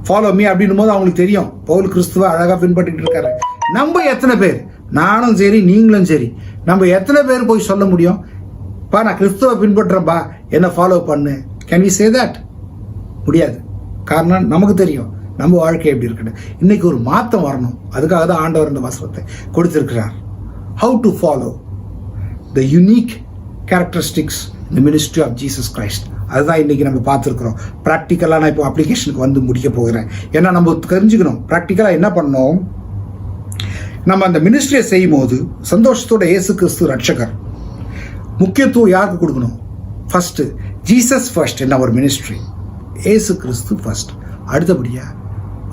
ஃபாலோ மீ அப்படின்னும் போது அவங்களுக்கு தெரியும் பவுல் கிறிஸ்துவை அழகா பின்பற்றிட்டு இருக்காரு. நம்ம எத்தனை பேர், நானும் சரி நீங்களும் சரி, நம்ம எத்தனை பேர் போய் சொல்ல முடியும், பா நான் கிறிஸ்துவை பின்பற்றேன்பா என்ன ஃபாலோ பண்ணு? Can we say that? முடியாது. காரணம் நமக்கு தெரியும் நம்ம வாழ்க்கை எப்படி இருக்குன்னு. இன்னைக்கு ஒரு மாற்றம் வரணும். அதுக்காக தான் ஆண்டவர் இந்த வசனத்தை கொடுத்திருக்கிறார். How to follow the unique characteristics இந்த மினிஸ்ட்ரி ஆஃப் ஜீசஸ் கிரைஸ்ட். அதுதான் இன்னைக்கு நம்ம பார்த்துருக்குறோம். ப்ராக்டிக்கலாக நான் இப்போ அப்ளிகேஷனுக்கு வந்து முடிக்க போகிறேன். ஏன்னா நம்ம தெரிஞ்சுக்கணும் ப்ராக்டிக்கலாக என்ன பண்ணணும். நம்ம அந்த மினிஸ்ட்ரியை செய்யும் போது சந்தோஷத்தோட இயேசு கிறிஸ்து ரட்சகர். முக்கியத்துவம் யாருக்கு கொடுக்கணும்? ஃபர்ஸ்ட் ஜீசஸ் ஃபர்ஸ்ட் என்ன ஒரு மினிஸ்ட்ரி, இயேசு கிறிஸ்து ஃபர்ஸ்ட். அடுத்தபடியாக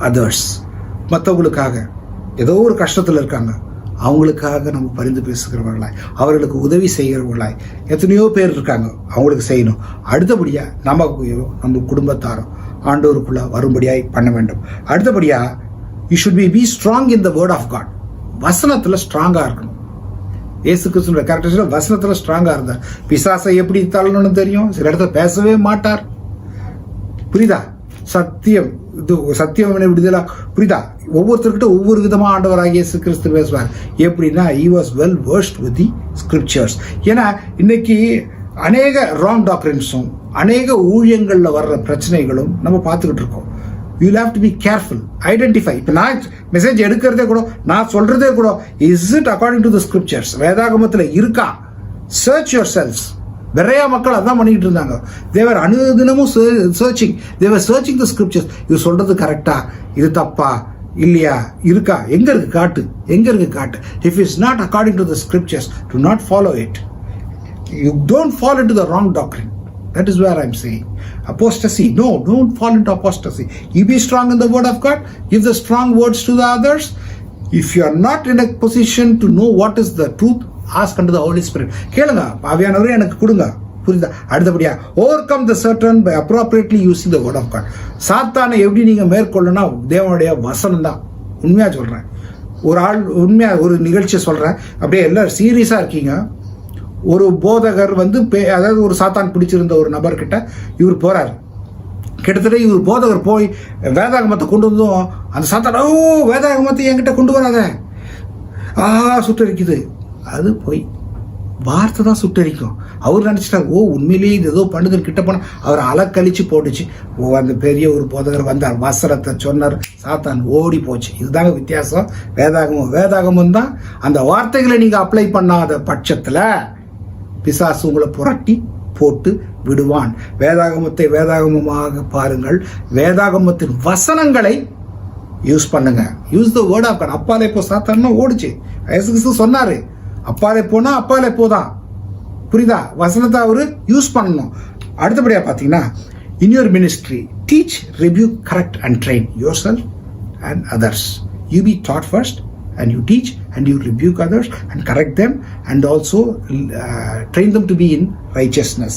அதர்ஸ், மற்றவங்களுக்காக ஏதோ ஒரு கஷ்டத்தில் இருக்காங்க, அவங்களுக்காக நம்ம பரிந்து பேசுகிறவர்களாய், அவர்களுக்கு உதவி செய்கிறவர்களாய் எத்தனையோ பேர் இருக்காங்க, அவங்களுக்கு செய்யணும். அடுத்தபடியாக நம்ம குடும்பத்தாரும் ஆண்டவருக்குள்ள வரும்படியாய் பண்ண வேண்டும். அடுத்தபடியாக you should be strong in the word of God. வசனத்தில் ஸ்ட்ராங்காக இருக்கணும். இயேசு கிறிஸ்துவோட கேரக்டரிஸ்டிக் வசனத்தில் ஸ்ட்ராங்காக இருந்தார். பிசாசை எப்படி தள்ளணும்னு தெரியும், சில இடத்துல பேசவே மாட்டார், புரியுதா? சத்தியம் விடுதலா, புரியுதா? ஒவ்வொருத்தர்கிட்ட ஒவ்வொரு விதமா ஆண்டவராகிய இயேசு கிறிஸ்து பேசுவார். எப்படின்னா he was well versed with the scriptures. ஏன்னா இன்னைக்கு அநேக ராங் டாக்டரின்ஸும் அநேக ஊழியங்கள்ல வர்ற பிரச்சனைகளும் நம்ம பார்த்துக்கிட்டு இருக்கோம். you will have to be careful, identify. இப்போ நான் மெசேஜ் எடுக்கிறதே கூட, நான் சொல்றதே கூட, is it according to the scriptures? வேதாகமத்தில் இருக்கா? search yourselves. நிறைய மக்கள் அதான் பண்ணிட்டு இருந்தாங்க. தேவர் அனுதினமும் சர்ச்சிங், தேவர் சர்ச்சிங் தி ஸ்கிரிப்சர்ஸ். இது சொல்றது கரெக்டா, இது தப்பா, இல்லையா, இருக்கா, எங்க இருக்கு காட்டு. If it's not according to the scriptures, to not follow it. You don't fall into the wrong doctrine. That is where I am saying apostasy. No, don't fall into apostasy. You be strong in the word of God. Give the strong words to the others. If you are not in a position to know what is the truth, ask unto the Holy Spirit. கேளுங்க, ஆவியானவரே எனக்கு கொடுங்க, புரியுதா? அடுத்தபடியா overcome the Satan by appropriately using the word of God. சாத்தானை எப்படி நீங்க மேற்கொள்ளனா தேவனுடைய வசனம் தான். உண்மையா சொல்றேன், ஒரு ஆள் உண்மையா ஒரு நிகழ்ச்சியை சொல்றேன், அப்படியே எல்லாரும் சீரியஸா இருக்கீங்க. ஒரு போதகர் அதாவது ஒரு சாத்தான் பிடிச்சிருந்த ஒரு நபர்கிட்ட இவர் போறாரு. கிட்டத்தட்ட இவர் போதகர் போய் வேதாகமத்தை கொண்டு வந்தோம், அந்த சாத்தான் வேதாகமத்தை என்கிட்ட கொண்டு வராத, சுட்டரிக்குது. அது போய் வார்த்தை தான் சுட்டரிக்கும். அவர் நினைச்சிட்டார், உண்மையிலேயே இது ஏதோ பண்ணுதுன்னு கிட்ட போனா அவர் அலக்கழிச்சு போட்டுச்சு. அந்த பெரிய ஒரு போதகர் வந்தார், வசனத்தை சொன்னார், சாத்தான் ஓடி போச்சு. இதுதாங்க வித்தியாசம். வேதாகமம் தான் அந்த வார்த்தைகளை நீங்க அப்ளை பண்ணாத பட்சத்துல பிசாசு உங்களை புரட்டி போட்டு விடுவான். வேதாகமத்தை வேதாகமமாக பாருங்கள். வேதாகமத்தின் வசனங்களை யூஸ் பண்ணுங்க. Use the word of God. அப்பாலே போ சாத்தான்னா ஓடிச்சு. இயேசு கிறிஸ்து சொன்னாரு, அப்பாலே போனா அப்பாலே போதான். புரியுதா? வசனத்தை அவரு யூஸ் பண்ணணும். அடுத்தபடியா பாத்தீங்கன்னா, in your ministry teach, rebuke, correct and train your self and others. You be taught first and you teach and you rebuke others and correct them and also train them to be in righteousness.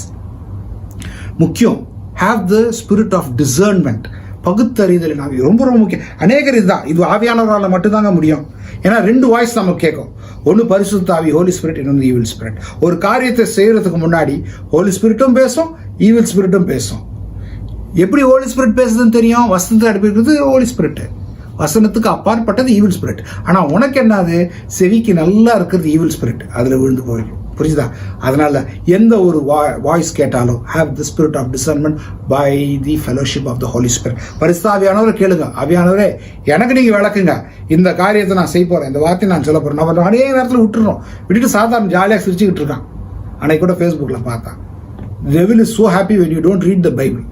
முக்கியம், have the spirit of discernment. பகுத்தறிதல் ரொம்ப ரொம்ப முக்கியம். அநேகர் இதுதான், இது ஆவியானவரால் மட்டும்தாங்க முடியும். ஏன்னா 2 வாய்ஸ் நமக்கு கேட்கும். ஒன்று பரிசுத்த ஆவி, ஹோலி ஸ்பிரிட், இன்னொன்று ஈவில் ஸ்பிரிட். ஒரு காரியத்தை செய்யறதுக்கு முன்னாடி ஹோலி ஸ்பிரிட்டும் பேசும், ஈவில் ஸ்பிரிட்டும் பேசும். எப்படி ஹோலி ஸ்பிரிட் பேசுதுன்னு தெரியும்? வசனத்தை அனுப்பிடுறது ஹோலி ஸ்பிரிட், வசனத்துக்கு அப்பாற்பட்டது ஈவில் ஸ்பிரிட். ஆனா உனக்கு என்னது? செவிக்கு நல்லா இருக்கிறது ஈவில் ஸ்பிரிட், அதுல விழுந்து போயிடும். புரியுதா? அதனால எந்த ஒரு வாய்ஸ் கேட்டாலும் have the spirit of discernment by the fellowship of the Holy Spirit. பரிசுத்த ஆவியானவரை கேளுங்க, ஆவியானவரே எனக்கு நீங்க விளக்குங்க, இந்த காரியத்தை நான் செய்ய போறேன், இந்த வார்த்தையை நான் சொல்ல போறேன். நம்ம அநேக நேரத்தில் விட்டுட்டு சாதாரண ஜாலியாக சிரிச்சுக்கிட்டு இருக்கான். அன்னைக்கு கூட ஃபேஸ்புக்கில் பார்த்தேன். The devil is so happy when you don't read the Bible.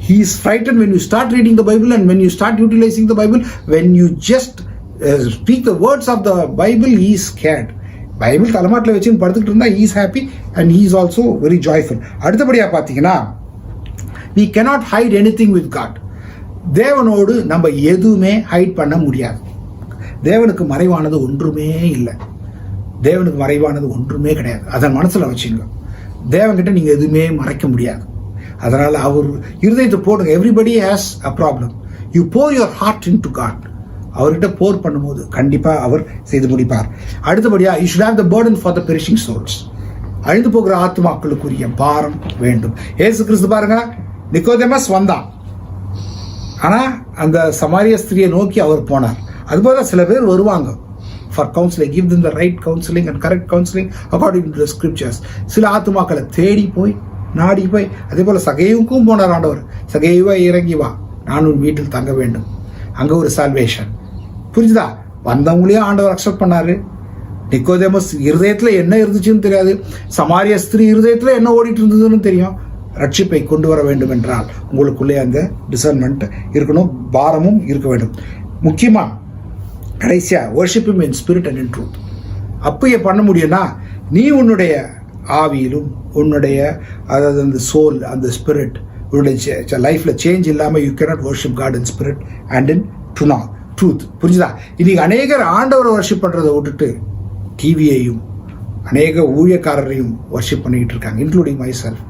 He is frightened when you start reading the Bible and when you start utilizing the Bible. When you just speak the words of the Bible, he is scared. Bible தலைமாட்டில் வச்சு படுத்துக்கிட்டு இருந்தா he is happy and he is also very joyful. அடுத்தபடியா பார்த்தீங்கன்னா, we cannot hide anything with God. தேவனோடு நம்ம எதுவுமே ஹைட் பண்ண முடியாது. தேவனுக்கு மறைவானது ஒன்றுமே இல்லை. தேவனுக்கு மறைவானது ஒன்றுமே கிடையாது. அதை மனசுல வச்சுங்க. தேவன்கிட்ட நீங்க எதுவுமே மறைக்க முடியாது. அதனால அவர் இருதயத்தை போடுங்க. Everybody has a problem. You pour your heart into God. அவர்கிட்ட போர் பண்ணும்போது கண்டிப்பா அவர் செய்து முடிப்பார். அடுத்தபடியா, you should have the burden for the perishing souls. அழிந்து போகிற ஆத்மாக்களுக்குரிய பாரம் வேண்டும். இயேசு கிறிஸ்து பாருங்க, நிக்கோதேமஸ் வந்தான், ஆனா அந்த சமாரிய ஸ்திரியை நோக்கி அவர் போனார். அதுபோல சில பேர் வருவாங்க for counseling. Give them the right counseling and correct counseling according to the scriptures. சில ஆத்மாக்களை தேடி போய் நாடி போய், அதே போல சகேயுக்கும் போனார் ஆண்டவர். சகேயுவா இறங்கி வா, நான் உன் வீட்டில் தங்க வேண்டும். அங்க ஒரு சால்வேஷன். புரிஞ்சுதா? வந்தவங்களையும் ஆண்டவர் அக்செப்ட் பண்ணாரு. நிக்கோதேமஸ் இருதயத்துல என்ன இருந்துச்சுன்னு தெரியாது, சமாரிய ஸ்திரீ இருதயத்துல என்ன ஓடிட்டு இருந்ததுன்னு தெரியும். ரட்சிப்பை கொண்டு வர வேண்டும் என்றால் உங்களுக்குள்ளே அந்த டிசர்ன்மெண்ட் இருக்கணும், பாரமும் இருக்க வேண்டும். முக்கியமா கடைசியா, worship him in spirit and in truth. அப்பயே பண்ண முடியும்னா, நீ உன்னுடைய ஆவியிலும் உன்னுடைய அதாவது அந்த சோல், அந்த ஸ்பிரிட், உன்னுடைய லைஃப்ல சேஞ்ச் இல்லாம you cannot worship God in spirit and in truth. புரிஞ்சுதா? இன்னைக்கு அநேகர் ஆண்டவரை வர்ஷிப் பண்றதை விட்டுட்டு டிவியையும் அநேக ஊழியக்காரரையும் வர்ஷிப் பண்ணிக்கிட்டு இருக்காங்க, இன்க்ளூடிங் மை செல்ஃப்.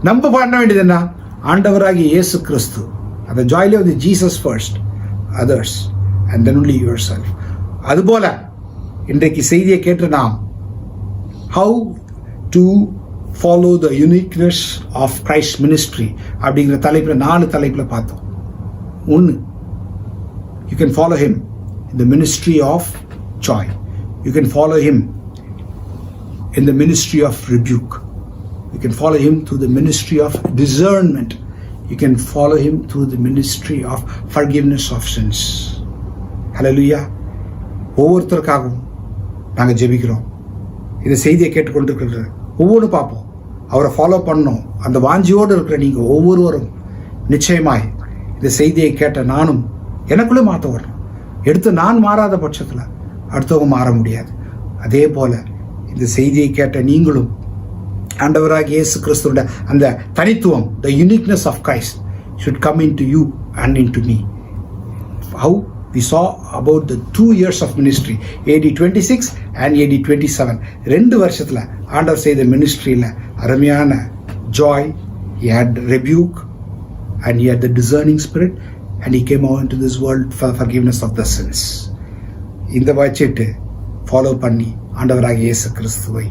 நம்ம பண்ண வேண்டியது என்ன? ஆண்டவராகிய இயேசு கிறிஸ்து, அந்த ஜாய்லி of the Jesus first, others and then only yourself. அதுபோல இன்றைக்கு செய்தியை கேட்டு நாம் how to follow the uniqueness of Christ ministry அப்படிங்கிற தலைப்பில் 4 தலைப்பில் பார்த்தோம். 1, you can follow him in the ministry of joy. You can follow him in the ministry of rebuke. You can follow him through the ministry of discernment. You can follow him through the ministry of forgiveness of sins. Hallelujah. ஒவ்வொருத்தருக்காகவும் நாங்கள் ஜெபிக்கிறோம். இந்த செய்தியை கேட்டுக்கொண்டிருக்கிற ஒவ்வொன்றும் பார்ப்போம், அவரை ஃபாலோ பண்ணணும். அந்த வாஞ்சியோடு இருக்கிற நீங்கள் ஒவ்வொருவரும் நிச்சயமாய் இந்த செய்தியை கேட்ட நானும் எனக்குள்ளே மாற்ற வரணும். எடுத்து நான் மாறாத பட்சத்தில் அடுத்தவங்க மாற முடியாது. அதே போல இந்த செய்தியை கேட்ட நீங்களும் ஆண்டவராகிய இயேசு கிறிஸ்துவோட அந்த தனித்துவம், the uniqueness of Christ should come into you and into me. How we saw about the 2 years of ministry, AD 26 and AD 27. 2 வருஷத்துல ஆண்டவர் செய்த மினிஸ்ட்ரியில அருமையான joy, he had rebuke and he had the discerning spirit and he came out into this world for the forgiveness of the sins. இந்த வச்சிட்டு ஃபாலோ பண்ணி ஆண்டவராகிய இயேசு கிறிஸ்துவை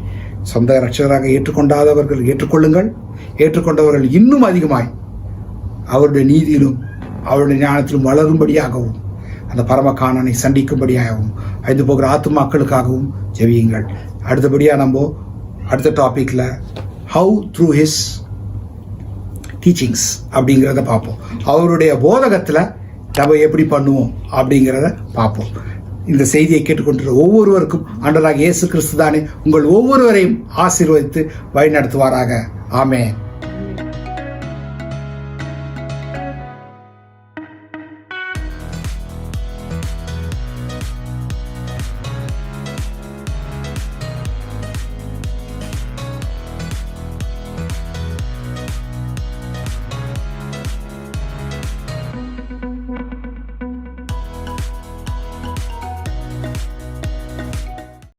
சொந்த ரட்சகராக ஏற்றுக்கொண்டாதவர்கள் ஏற்றுக்கொள்ளுங்கள். ஏற்றுக்கொண்டவர்கள் இன்னும் அதிகமாய் அவருடைய நீதியிலும் அவருடைய ஞானத்திலும் வளரும்படியாகவும் அந்த பரமகாணனை சந்திக்கும்படியாகவும் அழிந்து போகிற ஆத்துமாக்களுக்காகவும் ஜெபியுங்கள். அடுத்தபடியா நம்ம அடுத்த டாபிக்ல ஹவு த்ரூ ஹிஸ் டீச்சிங்ஸ் அப்படிங்கிறத பார்ப்போம். அவருடைய போதகத்துல நம்ம எப்படி பண்ணுவோம் அப்படிங்கிறத பார்ப்போம். இந்த செய்தியை கேட்டுக்கொண்டிருக்கிற ஒவ்வொருவருக்கும் ஆண்டவராகிய இயேசு கிறிஸ்து தானே உங்கள் ஒவ்வொருவரையும் ஆசீர்வதித்து வழிநடத்துவாராக. ஆமென்.